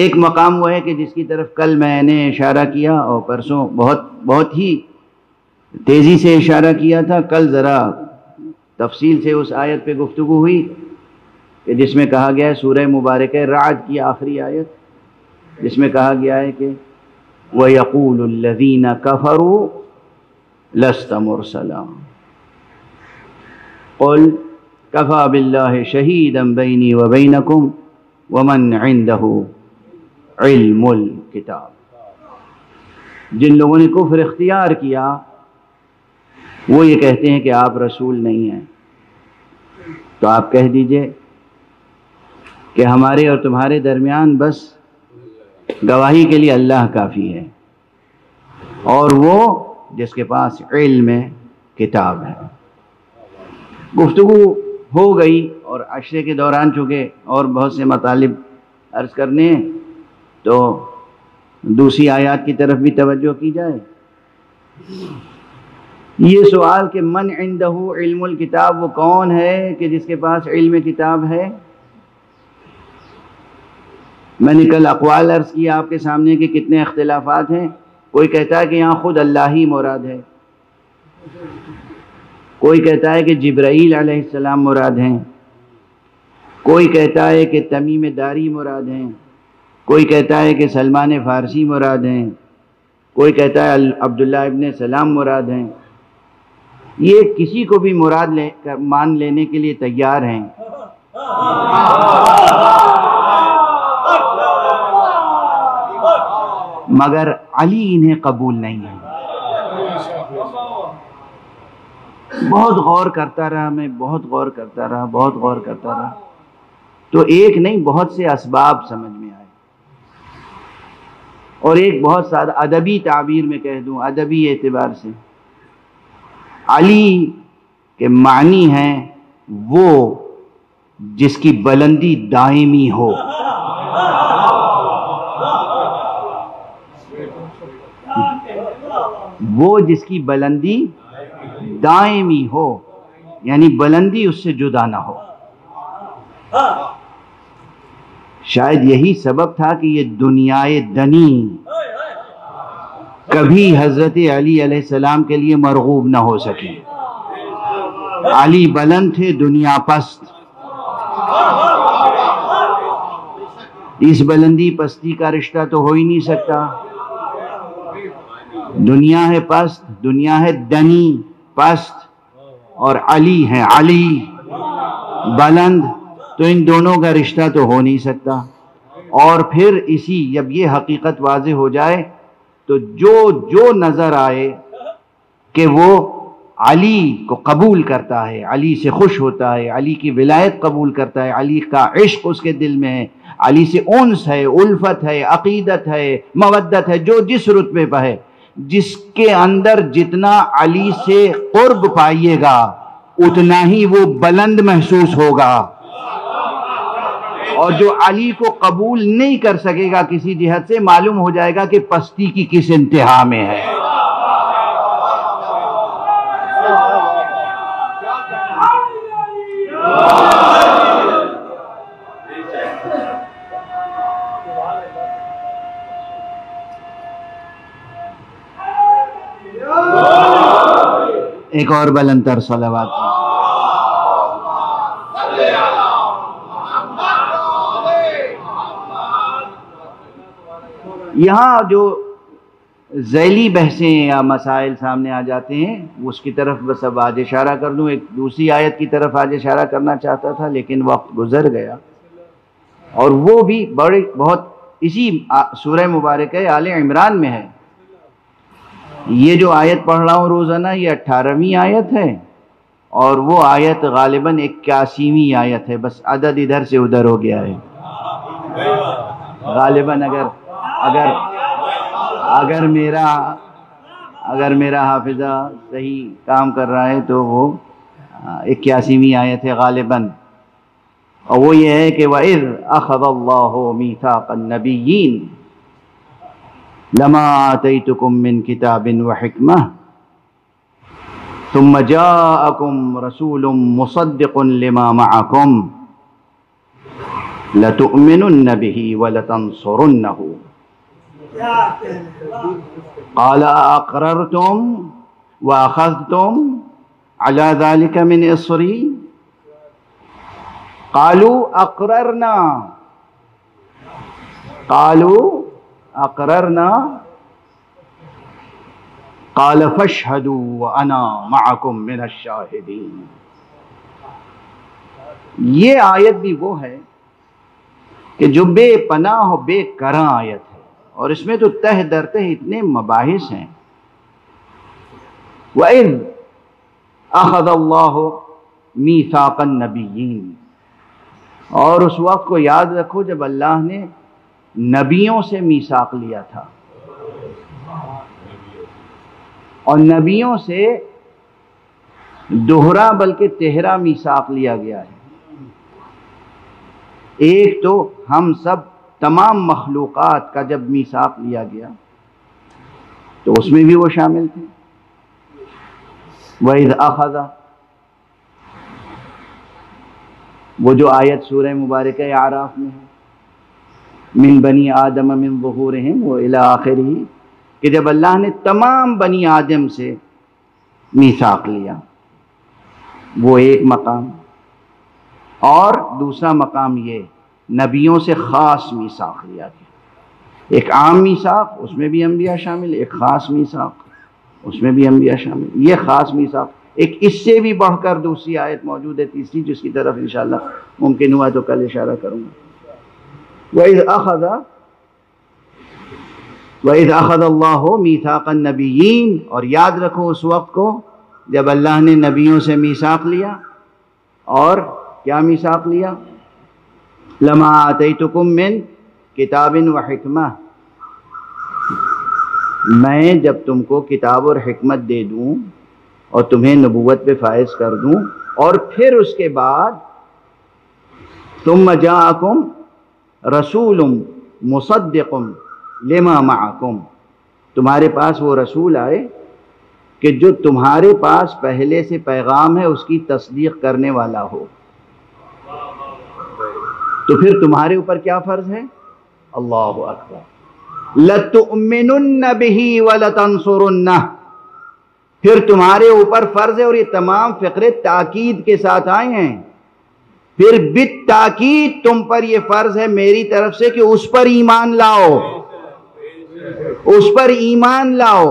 ایک مقام وہ ہے کہ جس کی طرف کل میں نے اشارہ کیا اور پرسوں بہت ہی تیزی سے اشارہ کیا تھا، کل ذرا تفصیل سے اس آیت پہ گفتگو ہوئی کہ جس میں کہا گیا ہے سورہ مبارکہ رعد کی آخری آیت، جس میں کہا گیا ہے کہ وَيَقُولُ الَّذِينَ كَفَرُوا لَسْتَ مُرْسَلًا قُلْ كَفَى بِاللَّهِ شَهِيدًا بَيْنِي وَبَيْنَكُمْ وَمَنْ عِنْدَهُ عِلْمُ الْكِتَابِ۔ جن لوگوں نے کفر اختیار کیا وہ یہ کہتے ہیں کہ آپ رسول نہیں ہیں، تو آپ کہہ دیجئے کہ ہمارے اور تمہارے درمیان بس گواہی کے لیے اللہ کافی ہے، اور وہ جس کے پاس علم کتاب ہے۔ گفتگو ہو گئی اور عشرے کے دوران چونکہ اور بہت سے مطالب عرض کرنے ہیں تو دوسری آیات کی طرف بھی توجہ کی جائے۔ یہ سوال کہ من عندہ علم الکتاب، وہ کون ہے کہ جس کے پاس علم کتاب ہے؟ میں نے کل اقوال عرض کیا آپ کے سامنے کہ کتنے اختلافات ہیں۔ کوئی کہتا ہے کہ یہاں خود اللہ ہی مراد ہے، کوئی کہتا ہے کہ جبرائیل علیہ السلام مراد ہیں، کوئی کہتا ہے کہ تمیم داری مراد ہیں، کوئی کہتا ہے کہ سلمان فارسی مراد ہیں، کوئی کہتا ہے عبداللہ ابن سلام مراد ہیں۔ یہ کسی کو بھی مراد مان لینے کے لیے تیار ہیں، مگر علی انہیں قبول نہیں ہے۔ بہت غور کرتا رہا میں، بہت غور کرتا رہا تو ایک نہیں بہت سے اسباب سمجھ میں آئے، اور ایک بہت سادہ ادبی تعبیر میں کہہ دوں، ادبی اعتبار سے علی کے معنی ہیں وہ جس کی بلندی دائمی ہو۔ وہ جس کی بلندی دائمی ہو، یعنی بلندی اس سے جدا نہ ہو۔ شاید یہی سبب تھا کہ یہ دنیائے دنی کبھی حضرت علی علیہ السلام کے لیے مرغوب نہ ہو سکی۔ علی بلند تھے، دنیا پست۔ اس بلندی پستی کا رشتہ تو ہو ہی نہیں سکتا۔ دنیا ہے پست، دنیا ہے دنی پست، اور علی ہے علی بلند، تو ان دونوں کا رشتہ تو ہو نہیں سکتا۔ اور پھر جب یہ حقیقت واضح ہو جائے تو جو نظر آئے کہ وہ علی کو قبول کرتا ہے، علی سے خوش ہوتا ہے، علی کی ولایت قبول کرتا ہے، علی کا عشق اس کے دل میں ہے، علی سے انس ہے، الفت ہے، عقیدت ہے، مودت ہے، جو جس رتبے پہ ہے، جس کے اندر جتنا علی سے قرب پائیے گا اتنا ہی وہ بلند محسوس ہوگا، اور جو علی کو قبول نہیں کر سکے گا کسی جہت سے، معلوم ہو جائے گا کہ پستی کی کس انتہا میں ہے۔ ایک اور بلند تر صلوات۔ یہاں جو ذیلی بحثیں یا مسائل سامنے آ جاتے ہیں اس کی طرف بس اب آج اشارہ کر دوں۔ ایک دوسری آیت کی طرف آج اشارہ کرنا چاہتا تھا لیکن وقت گزر گیا، اور وہ بھی بہت اسی سورہ مبارکہ آل عمران میں ہے یہ جو آیت پڑھ رہا ہوں روزانہ یہ 18ویں آیت ہے، اور وہ آیت غالباً 81ویں آیت ہے، بس عدد ادھر سے ادھر ہو گیا ہے غالباً۔ اگر میرا حافظہ صحیح کام کر رہا ہے تو وہ 81ویں آیت ہے غالباً، اور وہ یہ ہے کہ وَإِذْ أَخَذَ اللَّهُ مِيثَاقَ النَّبِيِّينَ لَمَا آتَيْتُكُم مِّن كِتَابٍ وَحِكْمَةٍ ثُمَّ جَاءَكُمْ رَسُولٌ مُصَدِّقٌ لِّمَا مَعَكُمْ لَتُؤْمِنُنَّ بِهِ وَلَتَنصُرُنَّهُ قَالَ أَقْرَرْتُمْ وَأَخَذْتُمْ عَلَى ذَلِكَ مِنْ إِصْرِي قالوا اقررنا قال فاشهدوا وانا معكم من الشاہدین۔ یہ آیت بھی وہ ہے کہ جو بے پناہ و بے کراں آیت ہے، اور اس میں تو تہ در تہ اتنے مباحث ہیں۔ وَإِذْ أَخَذَ اللَّهُ مِيثَاقَ النَّبِيِّينَ، اور اس وقت کو یاد رکھو جب اللہ نے نبیوں سے میثاق لیا تھا، اور نبیوں سے دوہرا بلکہ تہرا میثاق لیا گیا ہے۔ ایک تو ہم سب تمام مخلوقات کا جب میثاق لیا گیا تو اس میں بھی وہ شامل تھے۔ وَإِذْ أَخَذَ، وہ جو آیت سورہ مبارکہ اعراف میں ہے، من بنی آدم من ظہورہم و الی آخرہ، کہ جب اللہ نے تمام بنی آدم سے میثاق لیا، وہ ایک مقام، اور دوسرا مقام یہ نبیوں سے خاص میثاق لیا گیا۔ ایک عام میثاق، اس میں بھی انبیاء شامل، ایک خاص میثاق، اس میں بھی انبیاء شامل۔ یہ خاص میثاق، ایک اس سے بھی بڑھ کر دوسری آیت موجود ہے، تیسری، جس کی طرف انشاءاللہ ممکن ہوا تو کل اشارہ کروں گا۔ وَإِذْ أَخَذَ اللَّهُ مِيثَاقَ النَّبِيِّينَ، اور یاد رکھو اس وقت کو جب اللہ نے نبیوں سے میثاق لیا، اور کیا میثاق لیا؟ لَمَا آتَيْتُكُم مِّن کتاب وحکمہ، میں جب تم کو کتاب اور حکمت دے دوں اور تمہیں نبوت پہ فائز کر دوں، اور پھر اس کے بعد ثُمَّ جَاءَكُمْ رَسُولٌ مُصَدِّقٌ لِمَا مَعَكُمْ، تمہارے پاس وہ رسول آئے کہ جو تمہارے پاس پہلے سے پیغام ہے اس کی تصدیق کرنے والا ہو، تو پھر تمہارے اوپر کیا فرض ہے؟ اللہ اکبر، لَتُؤْمِنُنَّ بِهِ وَلَتَنصُرُنَّهُ، پھر تمہارے اوپر فرض ہے، اور یہ تمام فقرے تاکید کے ساتھ آئے ہیں، پھر بالتاکید تم پر یہ فرض ہے میری طرف سے کہ اس پر ایمان لاؤ، اس پر ایمان لاؤ،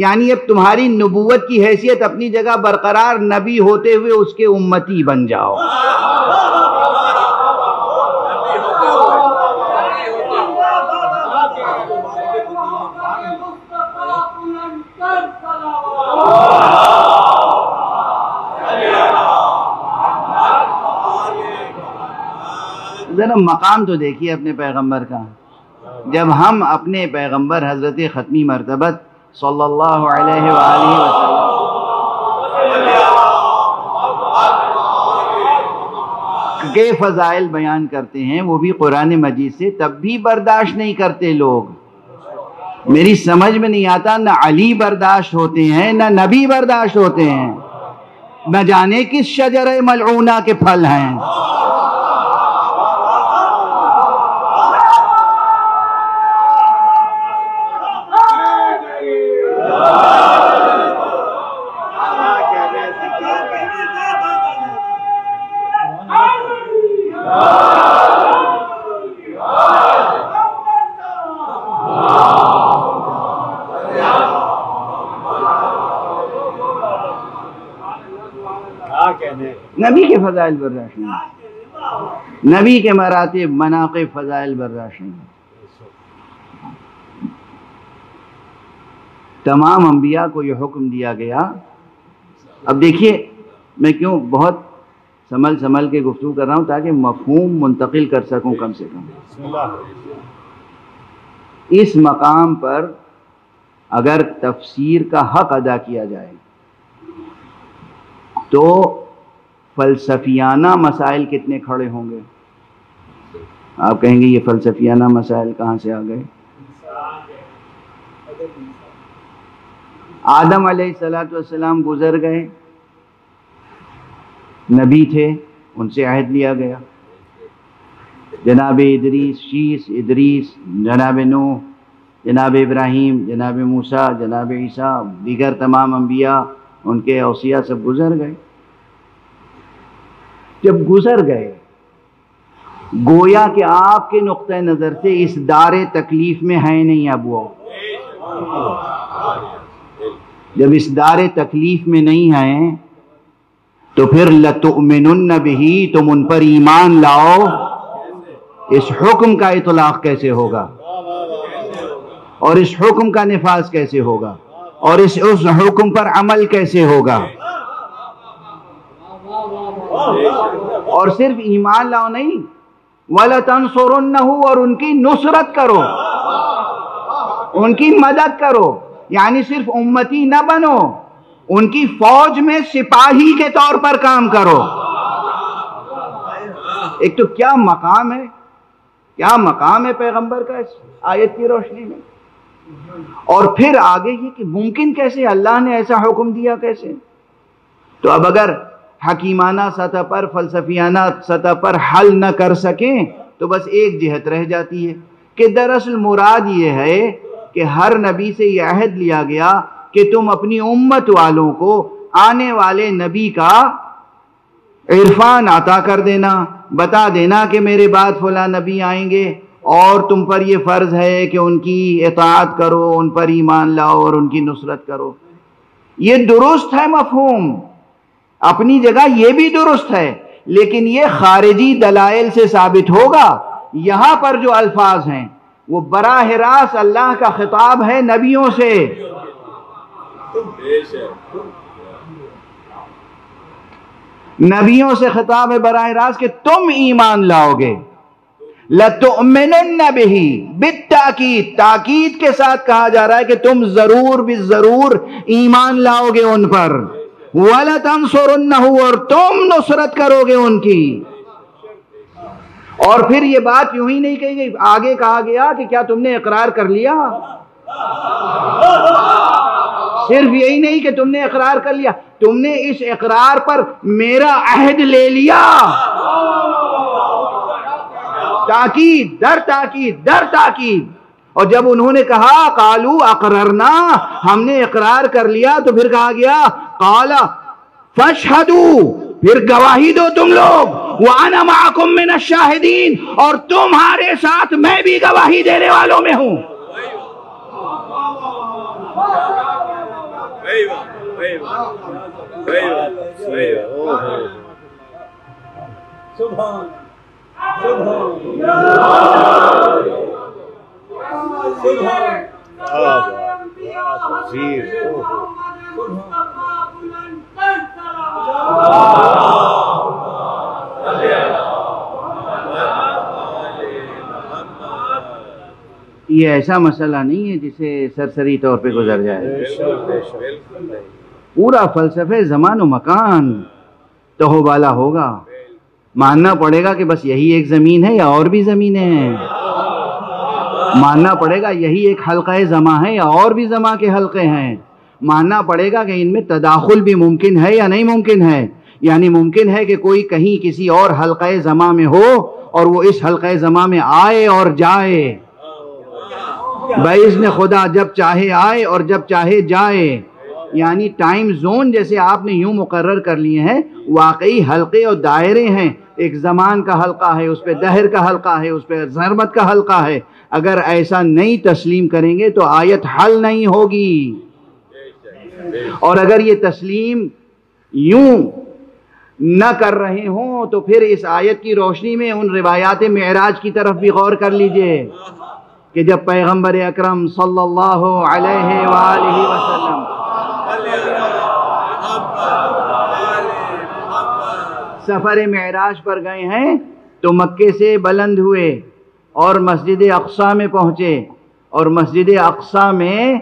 یعنی اب تمہاری نبوت کی حیثیت اپنی جگہ برقرار، نبی ہوتے ہوئے اس کے امتی بن جاؤ۔ ذرا مقام تو دیکھیے اپنے پیغمبر کا، جب ہم اپنے پیغمبر حضرت ختمی مرتبت صلی اللہ علیہ وآلہ وسلم کے فضائل بیان کرتے ہیں، وہ بھی قرآن مجید سے، تب بھی برداشت نہیں کرتے لوگ۔ میری سمجھ میں نہیں آتا، نہ علی برداشت ہوتے ہیں نہ نبی برداشت ہوتے ہیں، نہ جانے کس شجرہ ملعونہ کے پھل ہیں۔ نبی کے فضائل برداشت نہیں، نبی کے مراتب، مناقب، فضائل برداشت نہیں۔ تمام انبیاء کو یہ حکم دیا گیا. اب دیکھیے میں کیوں بہت سنبھل کے گفتگو کر رہا ہوں تاکہ مفہوم منتقل کر سکوں کم سے کم. اس مقام پر اگر تفسیر کا حق ادا کیا جائے تو فلسفیانہ مسائل کتنے کھڑے ہوں گے. آپ کہیں گے یہ فلسفیانہ مسائل کہاں سے آ گئے؟ آدم علیہ السلام گزر گئے، نبی تھے، ان سے عہد لیا گیا. جناب ادریس، شیس ادریس، جناب نوح، جناب ابراہیم، جناب موسیٰ، جناب عیسیٰ، دیگر تمام انبیاء، ان کے اوصیاء سب گزر گئے. جب گزر گئے گویا کہ آپ کے نقطہ نظر سے اس دار تکلیف میں ہے نہیں اب وہ. جب اس دار تکلیف میں نہیں ہیں تو پھر لَتُؤْمِنُنَّ بِهِ، تم ان پر ایمان لاؤ. اس حکم کا اطلاق کیسے ہوگا اور اس حکم کا نفاذ کیسے ہوگا اور اس حکم پر عمل کیسے ہوگا؟ اور صرف ایمان لاؤ نہیں، وَلَتَنْصُرُنَّهُ، اور ان کی نصرت کرو، ان کی مدد کرو. یعنی صرف امتی نہ بنو، ان کی فوج میں سپاہی کے طور پر کام کرو. ایک تو کیا مقام ہے، کیا مقام ہے پیغمبر کا اس آیت کی روشنی میں. اور پھر آگے یہ کہ ممکن کیسے، اللہ نے ایسا حکم دیا کیسے؟ تو اب اگر حکیمانہ سطح پر، فلسفیانہ سطح پر حل نہ کر سکیں تو بس ایک جہت رہ جاتی ہے کہ دراصل مراد یہ ہے کہ ہر نبی سے یہ عہد لیا گیا کہ تم اپنی امت والوں کو آنے والے نبی کا عرفان عطا کر دینا، بتا دینا کہ میرے بعد فلاں نبی آئیں گے اور تم پر یہ فرض ہے کہ ان کی اطاعت کرو، ان پر ایمان لاؤ اور ان کی نصرت کرو. یہ درست ہے مفہوم، اپنی جگہ یہ بھی درست ہے، لیکن یہ خارجی دلائل سے ثابت ہوگا. یہاں پر جو الفاظ ہیں وہ براہ راست اللہ کا خطاب ہے نبیوں سے. نبیوں سے خطاب ہے براہ راست کہ تم ایمان لاؤ گے. لَتُؤْمِنُنَّ بِهِ، بالتاکید، تاکید کے ساتھ کہا جا رہا ہے کہ تم ضرور بالضرور ایمان لاؤ گے ان پر. وَلَتَنْصُرُنَّهُ، اور تم نصرت کرو گے ان کی. اور پھر یہ بات یوں ہی نہیں کہی گئی، آگے کہا گیا کہ کیا تم نے اقرار کر لیا؟ صرف یہی نہیں کہ تم نے اقرار کر لیا، تم نے اس اقرار پر میرا عہد لے لیا. تاکید در تاکید در تاکید. اور جب انہوں نے کہا قالوا اقررنا، ہم نے اقرار کر لیا، تو پھر کہا گیا قال فاشہدوا، پھر گواہی دو تم لوگ، وَأَنَا مَعَكُم مِّنَ الشَّاهِدِينَ، اور تمہارے ساتھ میں بھی گواہی دینے والوں میں ہوں. یہ ایسا مسئلہ نہیں ہے جسے سرسری طور پہ گزر جائے. پورا فلسفہ زمان و مکان تہو بالا ہوگا. ماننا پڑے گا کہ بس یہی ایک زمین ہے یا اور بھی زمینیں ہیں. ماننا پڑے گا یہی ایک حلقہ زماں ہے یا اور بھی زماں کے حلقے ہیں. ماننا پڑے گا کہ ان میں تداخل بھی ممکن ہے یا نہیں ممکن ہے. یعنی ممکن ہے کہ کوئی کہیں کسی اور حلقہ زماں میں ہو اور وہ اس حلقہ زماں میں آئے اور جائے. باذن خدا جب چاہے آئے اور جب چاہے جائے. یعنی ٹائم زون جیسے آپ نے یوں مقرر کر لیے ہیں، واقعی حلقے اور دائرے ہیں. ایک زمان کا حلقہ ہے، اس پہ دہر کا حلقہ ہے، اس پہ ضربت کا حلقہ ہے. اگر ایسا نہیں تسلیم کریں گے تو آیت حل نہیں ہوگی. اور اگر یہ تسلیم یوں نہ کر رہے ہوں تو پھر اس آیت کی روشنی میں ان روایات معراج کی طرف بھی غور کر لیجئے. کہ جب پیغمبر اکرم صلی اللہ علیہ وآلہ وسلم سفر معراج پر گئے ہیں تو مکے سے بلند ہوئے اور مسجد اقصی میں پہنچے، اور مسجد اقصی میں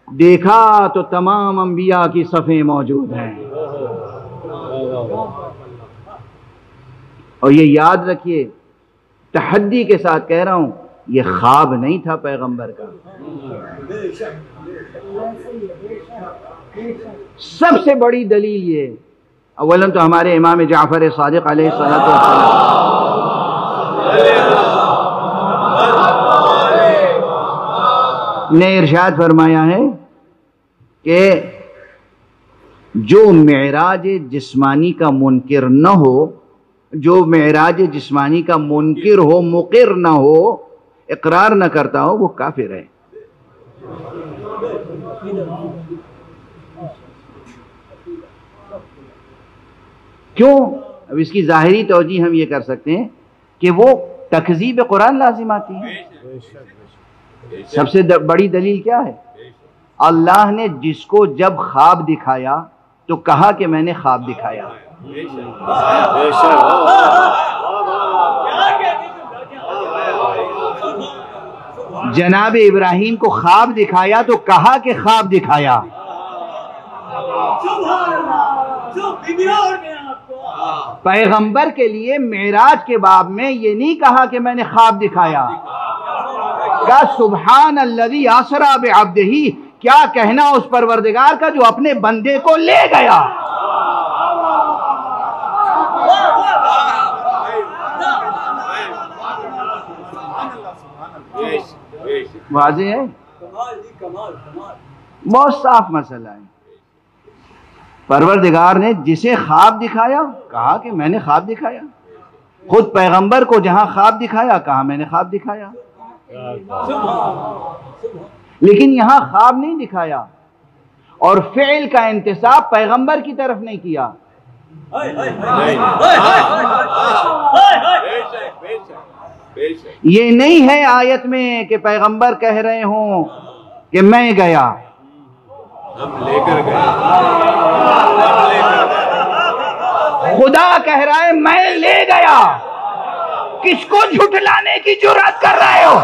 دیکھا تو تمام انبیاء کی صفیں موجود ہیں۔ اور یہ یاد رکھیے، تحدی کے ساتھ کہہ رہا ہوں، یہ خواب نہیں تھا پیغمبر کا۔ سب سے بڑی دلیل یہ، اولاً تو ہمارے امام جعفر صادق علیہ السلام نے ارشاد فرمایا ہے کہ جو معراج جسمانی کا منکر نہ ہو، جو معراج جسمانی کا منکر ہو، مقر نہ ہو، اقرار نہ کرتا ہو، وہ کافر ہے۔ کیوں؟ اب اس کی ظاہری توجیہ ہم یہ کر سکتے ہیں کہ وہ تکذیب قرآن لازم آتی ہے۔ سب سے بڑی دلیل کیا ہے؟ اللہ نے جس کو جب خواب دکھایا تو کہا کہ میں نے خواب دکھایا۔ جناب ابراہیم کو خواب دکھایا تو کہا کہ خواب دکھایا۔ پیغمبر کے لیے معراج کے باب میں یہ نہیں کہا کہ میں نے خواب دکھایا، کہا سبحان الذی اسری بعبدہ، کیا کہنا اس پروردگار کا جو اپنے بندے کو لے گیا۔ واضح ہے، بہت صاف مسئلہ ہے۔ پروردگار نے جسے خواب دکھایا کہا کہ میں نے خواب دکھایا، خود پیغمبر کو جہاں خواب دکھایا کہا میں نے خواب دکھایا۔ لیکن یہاں خواب نہیں دکھایا اور فعل کا انتساب پیغمبر کی طرف نہیں کیا۔ یہ نہیں ہے آیت میں کہ پیغمبر کہہ رہے ہوں کہ میں گیا، خدا کہہ رہا ہے میں لے گیا۔ کس کو جھٹلانے کی جرات کر رہے ہو؟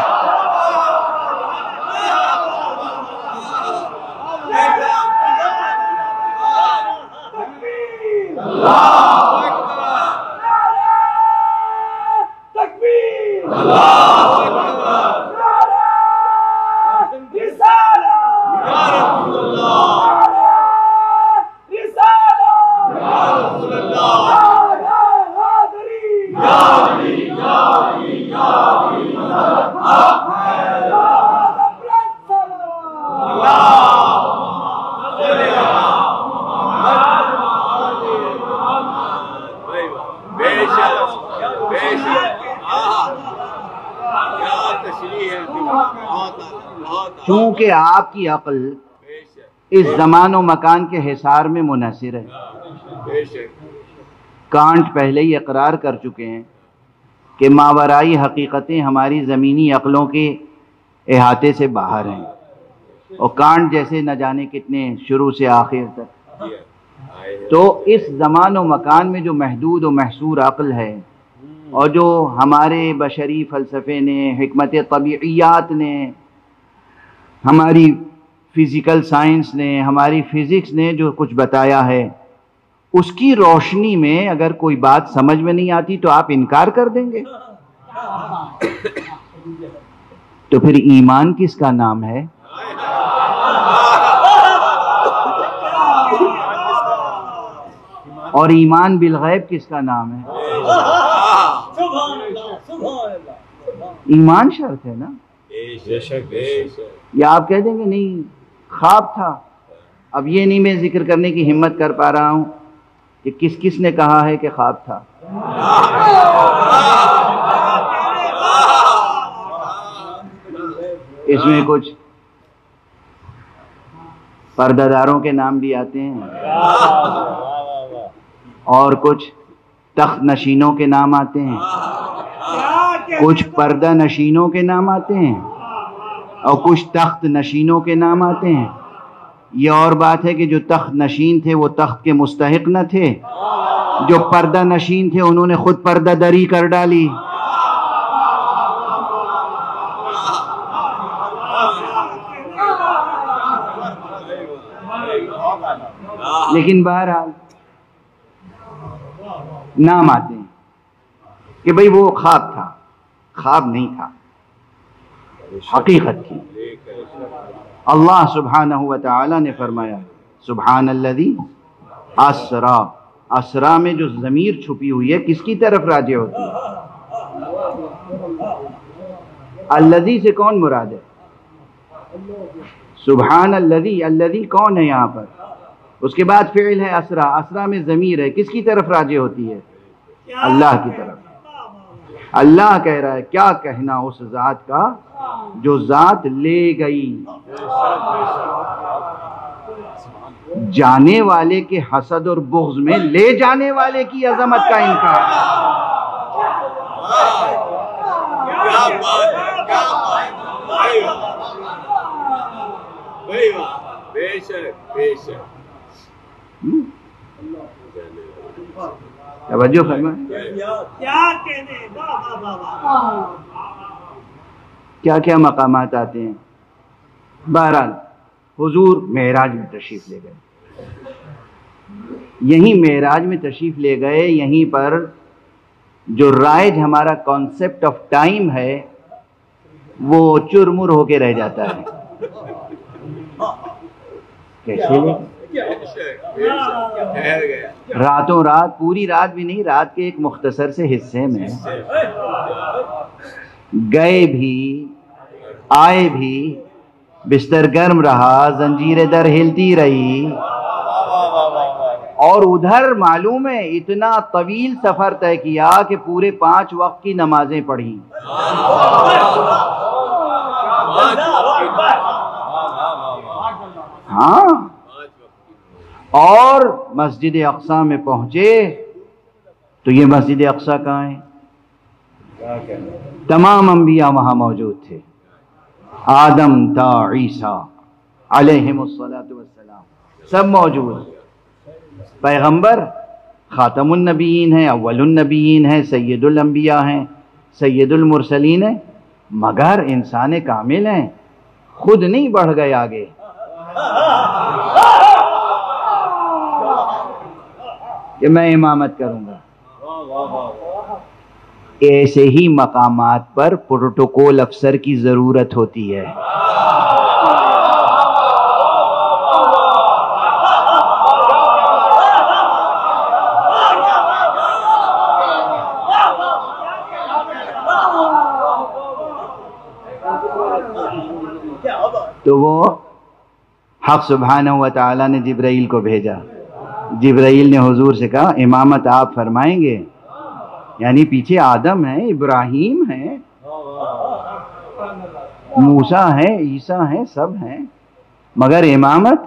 چونکہ آپ کی عقل اس زمان و مکان کے حصار میں منحصر ہے۔ کانٹ پہلے ہی اقرار کر چکے ہیں کہ ماورائی حقیقتیں ہماری زمینی عقلوں کے احاطے سے باہر ہیں، اور کانٹ جیسے نہ جانے کتنے شروع سے آخر تک۔ تو اس زمان و مکان میں جو محدود و محصور عقل ہے، اور جو ہمارے بشری فلسفے نے، حکمت طبیعیات نے، ہماری فزیکل سائنس نے، ہماری فزکس نے جو کچھ بتایا ہے، اس کی روشنی میں اگر کوئی بات سمجھ میں نہیں آتی تو آپ انکار کر دیں گے؟ تو پھر ایمان کس کا نام ہے؟ اور ایمان بالغیب کس کا نام ہے؟ ایمان شرط ہے نا۔ یا آپ کہہ دیں گے نہیں خواب تھا۔ اب یہ نہیں میں ذکر کرنے کی ہمت کر پا رہا ہوں کہ کس کس نے کہا ہے کہ خواب تھا۔ اس میں کچھ پردہ داروں کے نام بھی آتے ہیں، اور کچھ تخت نشینوں کے نام آتے ہیں، کچھ پردہ نشینوں کے نام آتے ہیں، اور کچھ تخت نشینوں کے نام آتے ہیں۔ یہ اور بات ہے کہ جو تخت نشین تھے وہ تخت کے مستحق نہ تھے، جو پردہ نشین تھے انہوں نے خود پردہ دری کر ڈالی۔ لیکن بہرحال نام آتے ہیں کہ بھئی وہ خواب تھا، خواب نہیں تھا، حقیقت تھی۔ اللہ سبحانہ وتعالی نے فرمایا سبحان الذی اسرا، اسرا میں جو ضمیر چھپی ہوئی ہے کس کی طرف راجع ہوتی ہے؟ الذی سے کون مراد ہے؟ سبحان الذی، الذی کون ہے یہاں پر؟ اس کے بعد فعل ہے اسرا، اسرا میں ضمیر ہے، کس کی طرف راجع ہوتی ہے؟ اللہ کی طرف۔ اللہ کہہ رہا ہے کیا کہنا اس ذات کا جو ذات لے گئی، جانے والے کے حسد اور بغض میں لے جانے والے کی عظمت کا انکار۔ توجہ فرمائیں، کیا کیا مقامات آتے ہیں۔ بہرحال حضور معراج میں تشریف لے گئے، یہیں معراج میں تشریف لے گئے، یہیں پر جو رائج ہمارا کانسیپٹ آف ٹائم ہے وہ چرمر ہو کے رہ جاتا ہے۔ کیسے لے راتوں رات، پوری رات بھی نہیں، رات کے ایک مختصر سے حصے میں گئے بھی آئے بھی، بستر گرم رہا، زنجیر در ہلتی رہی، اور ادھر معلوم ہے اتنا طویل سفر طے کیا کہ پورے 5 وقت کی نمازیں پڑھی۔ ہاں، اور مسجد اقصی میں پہنچے تو یہ مسجد اقصی کہاں ہے؟ تمام انبیاء وہاں موجود تھے، آدم تا عیسیٰ علیہم السلام سب موجود۔ پیغمبر خاتم النبیین ہیں، اول النبیین ہیں، سید الانبیاء ہیں، سید المرسلین ہیں، مگر انسان کامل ہیں، خود نہیں بڑھ گئے آگے۔ کہ میں امامت کروں گا۔ ایسے ہی مقامات پر پروٹوکول افسر کی ضرورت ہوتی ہے۔ تو وہ حق سبحانہ و تعالیٰ نے جبرائیل کو بھیجا، جبرائیل نے حضور سے کہا امامت آپ فرمائیں گے، یعنی پیچھے آدم ہیں، ابراہیم ہیں، موسیٰ ہیں، عیسیٰ ہیں، سب ہیں، مگر امامت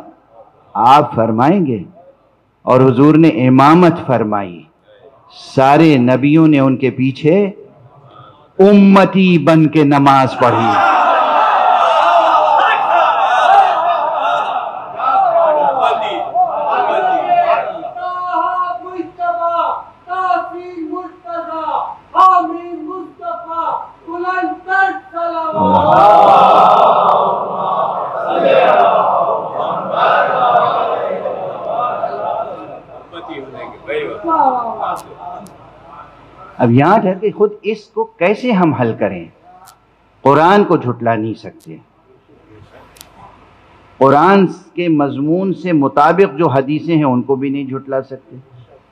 آپ فرمائیں گے۔ اور حضور نے امامت فرمائی، سارے نبیوں نے ان کے پیچھے امتی بن کے نماز پڑھی۔ اب یہاں ٹھہر کے خود اس کو کیسے ہم حل کریں؟ قرآن کو جھٹلا نہیں سکتے، قرآن کے مضمون سے مطابق جو حدیثیں ہیں ان کو بھی نہیں جھٹلا سکتے۔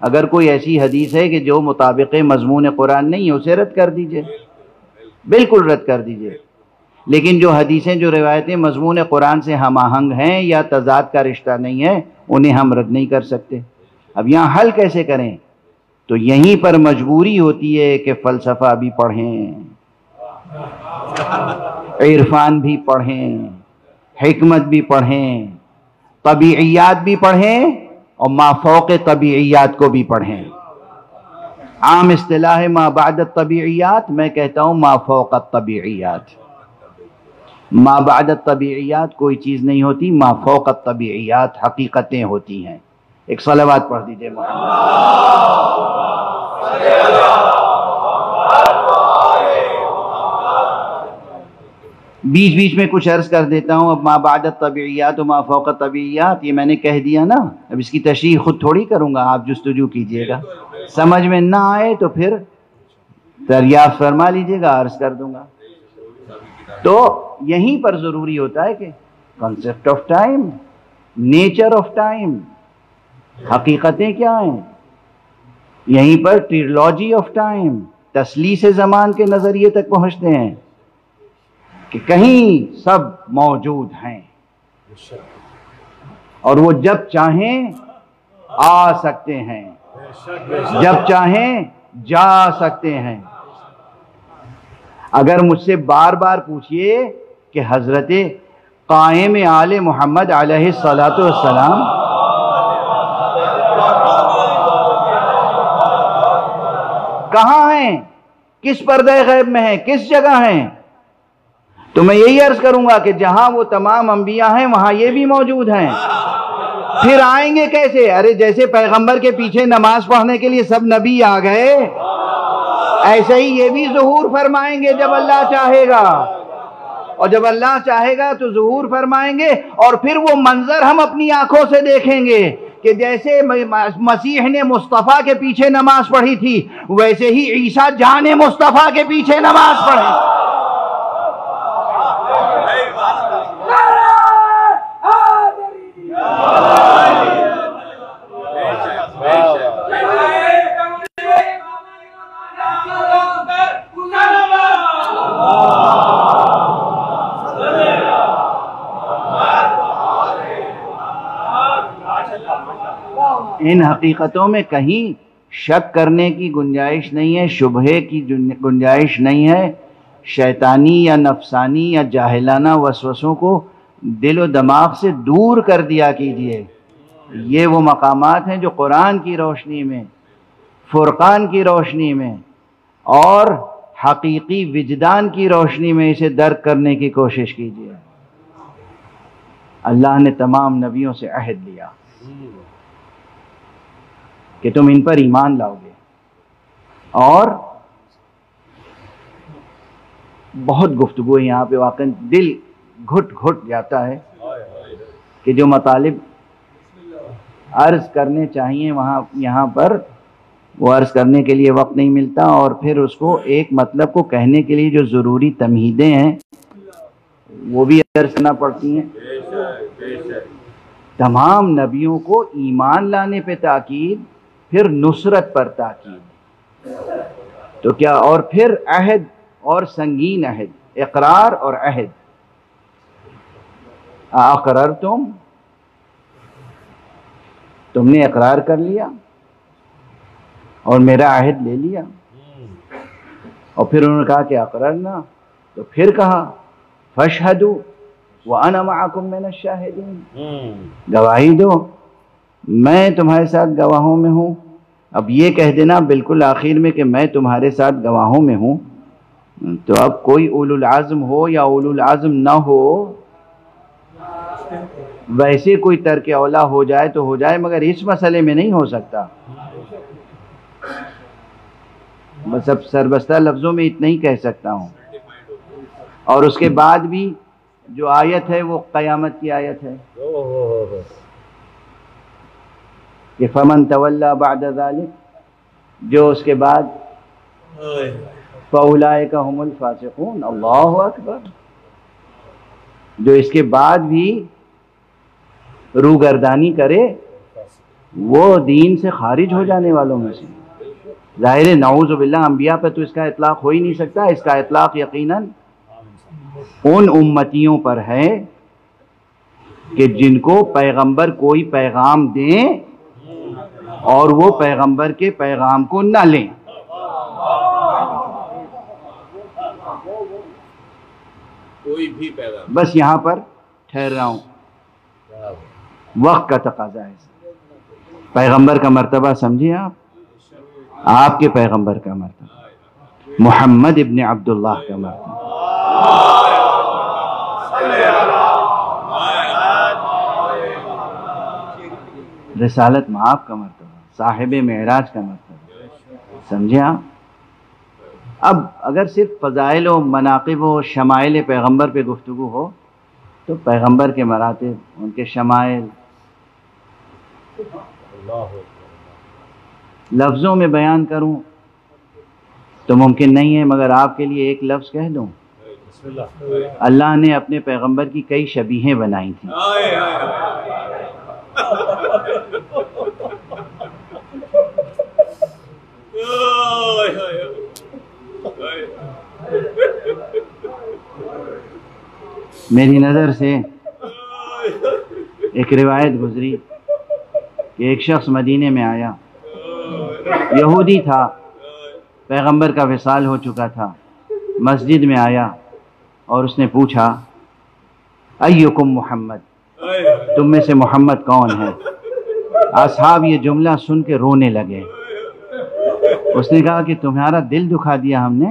اگر کوئی ایسی حدیث ہے کہ جو مطابق مضمون قرآن نہیں ہے اسے رد کر دیجئے، بالکل رد کر دیجئے، لیکن جو حدیثیں جو روایتیں مضمون قرآن سے ہم آہنگ ہیں یا تضاد کا رشتہ نہیں ہے انہیں ہم رد نہیں کر سکتے۔ اب یہاں حل کیسے کریں؟ تو یہیں پر مجبوری ہوتی ہے کہ فلسفہ بھی پڑھیں، عرفان بھی پڑھیں، حکمت بھی پڑھیں، طبیعیات بھی پڑھیں، اور ما فوق طبیعیات کو بھی پڑھیں۔ عام اصطلاح ما بعد الطبیعیات، میں کہتا ہوں ما فوق الطبیعیات۔ ما بعد الطبیعیات کوئی چیز نہیں ہوتی، ما فوق الطبیعیات حقیقتیں ہوتی ہیں۔ ایک صلوات پڑھ دیجئے بیچ بیچ میں کچھ عرض کر دیتا ہوں۔ اب ما بعد الطبیعیات و ما فوق الطبیعیات یہ میں نے کہہ دیا نا، اب اس کی تشریح خود تھوڑی کروں گا، آپ جستجو کیجئے گا، سمجھ میں نہ آئے تو پھر دریافت فرما لیجئے گا، عرض کر دوں گا۔ تو یہیں پر ضروری ہوتا ہے کہ concept of time, nature of time, حقیقتیں کیا ہیں، یہیں پر ٹریلوجی آف ٹائم، تسلیس زمان کے نظریے تک پہنچتے ہیں کہ کہیں سب موجود ہیں اور وہ جب چاہیں آ سکتے ہیں، جب چاہیں جا سکتے ہیں۔ اگر مجھ سے بار بار پوچھئے کہ حضرت قائم آل محمد علیہ السلام کہاں ہیں، کس پردہ غیب میں ہیں، کس جگہ ہیں، تو میں یہی عرض کروں گا کہ جہاں وہ تمام انبیاء ہیں وہاں یہ بھی موجود ہیں۔ پھر آئیں گے کیسے؟ ارے جیسے پیغمبر کے پیچھے نماز پڑھنے کے لیے سب نبی آ گئے، ایسے ہی یہ بھی ظہور فرمائیں گے جب اللہ چاہے گا، اور جب اللہ چاہے گا تو ظہور فرمائیں گے، اور پھر وہ منظر ہم اپنی آنکھوں سے دیکھیں گے کہ جیسے مسیح نے مصطفیٰ کے پیچھے نماز پڑھی تھی ویسے ہی عیسیٰ جان مصطفیٰ کے پیچھے نماز پڑھے۔ ان حقیقتوں میں کہیں شک کرنے کی گنجائش نہیں ہے، شبہے کی گنجائش نہیں ہے۔ شیطانی یا نفسانی یا جاہلانہ وسوسوں کو دل و دماغ سے دور کر دیا کیجئے۔ یہ وہ مقامات ہیں جو قرآن کی روشنی میں، فرقان کی روشنی میں اور حقیقی وجدان کی روشنی میں اسے درک کرنے کی کوشش کیجئے۔ اللہ نے تمام نبیوں سے عہد لیا کہ تم ان پر ایمان لاؤ گے، اور بہت گفتگو ہے یہاں پہ، واقعا دل گھٹ گھٹ جاتا ہے کہ جو مطالب عرض کرنے چاہیے وہاں یہاں پر وہ عرض کرنے کے لیے وقت نہیں ملتا، اور پھر اس کو ایک مطلب کو کہنے کے لیے جو ضروری تمہیدیں ہیں وہ بھی عرض کرنا پڑتی ہیں۔ تمام نبیوں کو ایمان لانے پہ تاکید، پھر نصرت پر تاکید، تو کیا، اور پھر عہد اور سنگین عہد، اقرار اور عہد۔ اقررتم، تم نے اقرار کر لیا اور میرا عہد لے لیا، اور پھر انہوں نے کہا کہ اقررنا، تو پھر کہا فاشہدوا وانا معکم من الشاہدین، گواہی دو میں تمہارے ساتھ گواہوں میں ہوں۔ اب یہ کہہ دینا بالکل آخر میں کہ میں تمہارے ساتھ گواہوں میں ہوں، تو اب کوئی اولو العزم ہو یا اولو العزم نہ ہو، ویسے کوئی ترک اولا ہو جائے تو ہو جائے، مگر اس مسئلے میں نہیں ہو سکتا۔ بس اب سربستہ لفظوں میں اتنا ہی کہہ سکتا ہوں، اور اس کے بعد بھی جو آیت ہے وہ قیامت کی آیت ہے کہ فمن تولی بعد ذلک، جو اس کے بعد فاولئک هم الفاسقون، اللہ اکبر، جو اس کے بعد بھی روگردانی کرے وہ دین سے خارج ہو جانے والوں میں سے۔ ظاہر ہے نعوذ باللہ انبیاء پہ تو اس کا اطلاق ہو ہی نہیں سکتا، اس کا اطلاق یقیناً ان امتیوں پر ہے کہ جن کو پیغمبر کوئی پیغام دیں اور وہ پیغمبر کے پیغام کو نہ لیں۔ کوئی بھی پیغام، بس یہاں پر ٹھہر رہا ہوں، وقت کا تقاضا ہے۔ پیغمبر کا مرتبہ سمجھیں آپ کے پیغمبر کا مرتبہ، محمد ابن عبداللہ کا مرتبہ، رسالت مآب کا مرتبہ، صاحب معراج کا مرتبہ، سمجھے آپ؟ اب اگر صرف فضائل و مناقب و شمائل پیغمبر پہ گفتگو ہو تو پیغمبر کے مراتب، ان کے شمائل لفظوں میں بیان کروں تو ممکن نہیں ہے، مگر آپ کے لیے ایک لفظ کہہ دوں، اللہ نے اپنے پیغمبر کی کئی شبیہیں بنائی تھیں۔ میری نظر سے ایک روایت گزری کہ ایک شخص مدینے میں آیا، یہودی تھا، پیغمبر کا وصال ہو چکا تھا، مسجد میں آیا اور اس نے پوچھا ایکم محمد، تم میں سے محمد کون ہے؟ اصحاب یہ جملہ سن کے رونے لگے۔ اس نے کہا کہ تمہارا دل دکھا دیا ہم نے،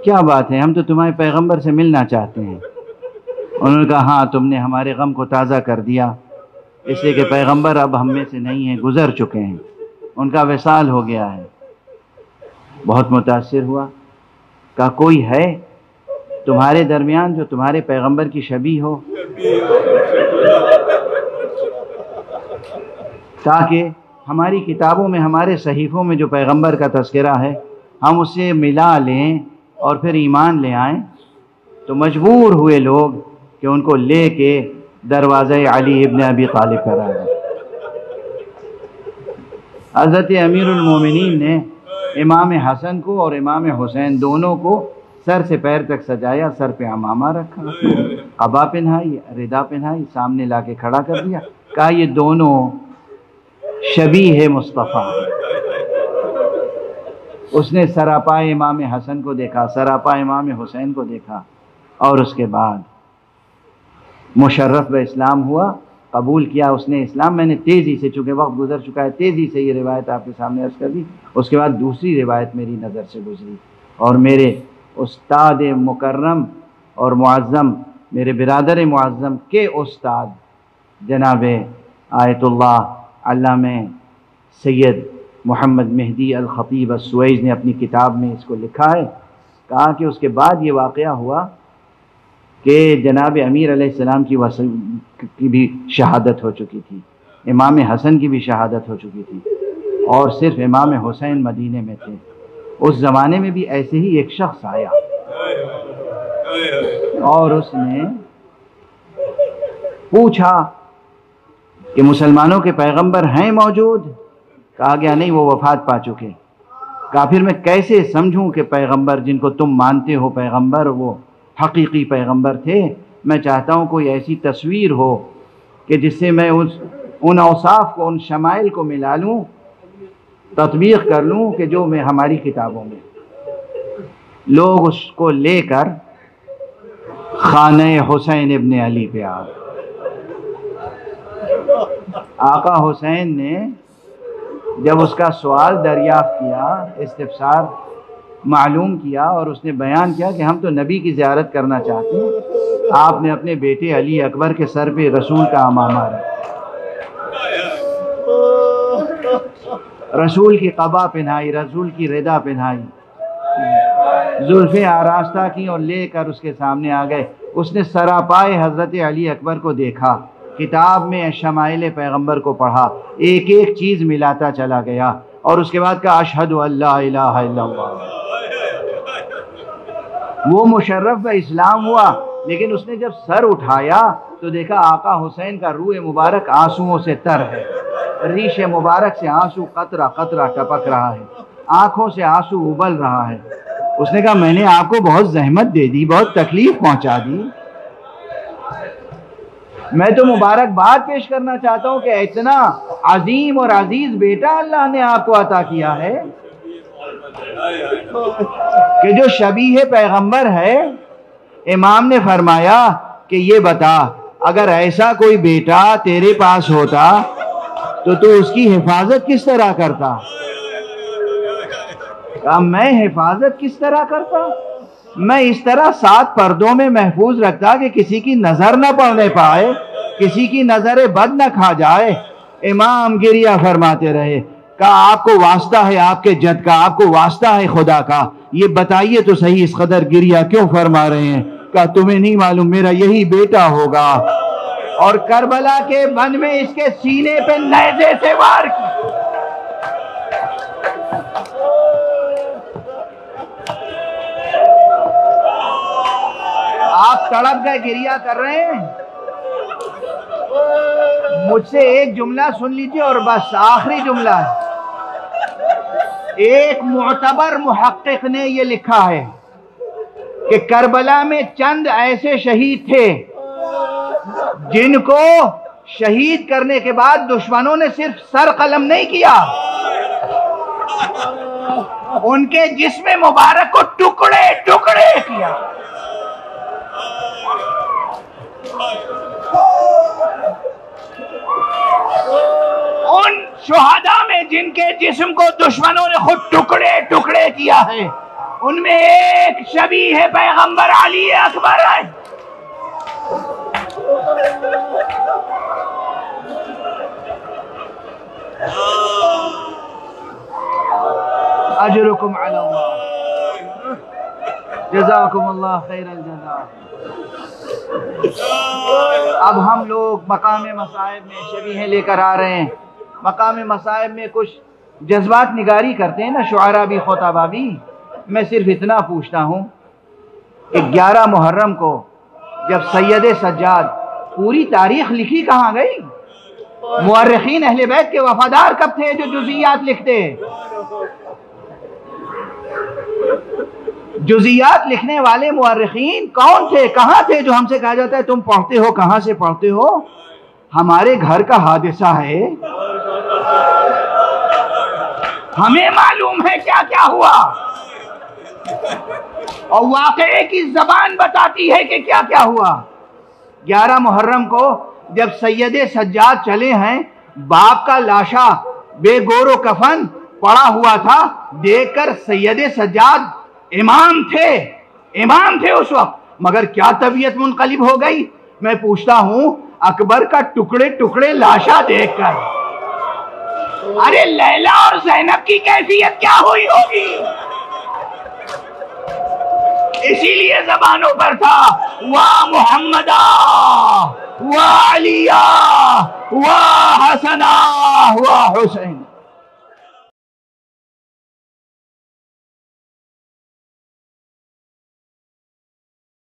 کیا بات ہے، ہم تو تمہارے پیغمبر سے ملنا چاہتے ہیں۔ انہوں نے کہا ہاں، تم نے ہمارے غم کو تازہ کر دیا، اس لیے کہ پیغمبر اب ہم میں سے نہیں ہیں، گزر چکے ہیں، ان کا وصال ہو گیا ہے۔ بہت متاثر ہوا، کہا کوئی ہے تمہارے درمیان جو تمہارے پیغمبر کی شبیہ ہو، تاکہ ہماری کتابوں میں، ہمارے صحیفوں میں جو پیغمبر کا تذکرہ ہے ہم اسے ملا لیں اور پھر ایمان لے آئیں۔ تو مجبور ہوئے لوگ کہ ان کو لے کے دروازہ علی ابن ابی طالب پر آ گئے۔ حضرت امیر المومنین نے امام حسن کو اور امام حسین دونوں کو سر سے پیر تک سجایا، سر پہ عمامہ رکھا، قبا پہنائی، ردا پہنائی، سامنے لا کے کھڑا کر دیا، کہا یہ دونوں شبیہ مصطفیٰ۔ اس نے سراپائے امام حسن کو دیکھا، سراپا امام حسین کو دیکھا، اور اس کے بعد مشرف باسلام ہوا، قبول کیا اس نے اسلام۔ میں نے تیزی سے، چونکہ وقت گزر چکا ہے، تیزی سے یہ روایت آپ کے سامنے عرض کر دی۔ اس کے بعد دوسری روایت میری نظر سے گزری، اور میرے استاد مکرم اور معظم، میرے برادر معظم کے استاد جناب آیت اللہ علامہ سید محمد مہدی الخطیب السویز نے اپنی کتاب میں اس کو لکھا ہے۔ کہا کہ اس کے بعد یہ واقعہ ہوا کہ جناب امیر علیہ السلام کی بھی شہادت ہو چکی تھی، امام حسن کی بھی شہادت ہو چکی تھی، اور صرف امام حسین مدینے میں تھے۔ اس زمانے میں بھی ایسے ہی ایک شخص آیا اور اس نے پوچھا کہ مسلمانوں کے پیغمبر ہیں موجود؟ کہا گیا نہیں، وہ وفات پا چکے۔ کہا پھر میں کیسے سمجھوں کہ پیغمبر جن کو تم مانتے ہو پیغمبر وہ حقیقی پیغمبر تھے؟ میں چاہتا ہوں کوئی ایسی تصویر ہو کہ جس سے میں ان اوصاف کو، ان شمائل کو ملا لوں، تطبیق کر لوں کہ جو میں ہماری کتابوں میں۔ لوگ اس کو لے کر خانہ حسین ابن علی پہ آ گئے۔ آقا حسین نے جب اس کا سوال دریافت کیا، استفسار معلوم کیا، اور اس نے بیان کیا کہ ہم تو نبی کی زیارت کرنا چاہتے ہیں، آپ نے اپنے بیٹے علی اکبر کے سر پہ رسول کا عمامہ رکھا، رسول کی قبا پہنائی، رسول کی ردا پہنائی، زلفیں آراستہ کی اور لے کر اس کے سامنے آ گئے۔ اس نے سراپائے حضرت علی اکبر کو دیکھا، کتاب میں شمائل پیغمبر کو پڑھا، ایک ایک چیز ملاتا چلا گیا، اور اس کے بعد کہا اشہد ان لا الہ الا اللہ۔ وہ مشرف بہ اسلام ہوا، لیکن اس نے جب سر اٹھایا تو دیکھا آقا حسین کا روح مبارک آنسوؤں سے تر ہے، ریش مبارک سے آنسو قطرہ قطرہ ٹپک رہا ہے، آنکھوں سے آنسو ابل رہا ہے۔ اس نے کہا میں نے آپ کو بہت زحمت دے دی، بہت تکلیف پہنچا دی، میں تو مبارکباد پیش کرنا چاہتا ہوں کہ اتنا عظیم اور عزیز بیٹا اللہ نے آپ کو عطا کیا ہے کہ جو شبیہ پیغمبر ہے۔ امام نے فرمایا کہ یہ بتا، اگر ایسا کوئی بیٹا تیرے پاس ہوتا تو اس کی حفاظت کس طرح کرتا؟ کہا میں حفاظت کس طرح کرتا؟ میں اس طرح 7 پردوں میں محفوظ رکھتا کہ کسی کی نظر نہ پڑنے پائے، کسی کی نظر بد نہ کھا جائے۔ امام گریہ فرماتے رہے، کہا آپ کو واسطہ ہے آپ کے جد کا، آپ کو واسطہ ہے خدا کا، یہ بتائیے تو صحیح اس قدر گریہ کیوں فرما رہے ہیں؟ کہا تمہیں نہیں معلوم میرا یہی بیٹا ہوگا۔ اور کربلا کے بن میں اس کے سینے پہ نیزے سے وار کی۔ آپ تڑپ گئے، گریہ کر رہے ہیں۔ مجھ سے ایک جملہ سن لیجئے اور بس آخری جملہ ہے۔ ایک معتبر محقق نے یہ لکھا ہے کہ کربلا میں چند ایسے شہید تھے جن کو شہید کرنے کے بعد دشمنوں نے صرف سر قلم نہیں کیا، ان کے جسم مبارک کو ٹکڑے ٹکڑے کیا۔ ان شہداء میں جن کے جسم کو دشمنوں نے خود ٹکڑے ٹکڑے کیا ہے، ان میں ایک شبیہ پیغمبر علی اکبر ہے۔ اجرکم علی اللہ، جزاکم اللہ خیر الجزاء۔ اب ہم لوگ مقام مصائب میں شبیہیں لے کر آ رہے ہیں۔ مقام مصائب میں کچھ جذبات نگاری کرتے ہیں نا شعراء بھی خطبہ بھی۔ میں صرف اتنا پوچھتا ہوں کہ 11 محرم کو جب سید سجاد، پوری تاریخ لکھی کہاں گئی؟ مورخین اہل بیت کے وفادار کب تھے جو جزیات لکھتے؟ جزیات لکھنے والے مورخین کون تھے، کہاں تھے جو ہم سے کہا جاتا ہے تم پڑھتے ہو، کہاں سے پڑھتے ہو؟ ہمارے گھر کا حادثہ ہے، ہمیں معلوم ہے کیا کیا ہوا، اور واقعے کی زبان بتاتی ہے کہ کیا کیا ہوا۔ 11 محرم کو جب سید سجاد چلے ہیں، باپ کا لاشا بے گور و کفن پڑا ہوا تھا، دیکھ کر سید سجاد امام تھے اس وقت، مگر کیا طبیعت منقلب ہو گئی؟ میں پوچھتا ہوں اکبر کا ٹکڑے ٹکڑے لاشا دیکھ کر ارے لیلا اور زینب کی کیفیت کیا ہوئی ہوگی؟ اسی لیے زبانوں پر تھا واہ محمدہ واہ علیہ واہ حسنہ واہ حسین۔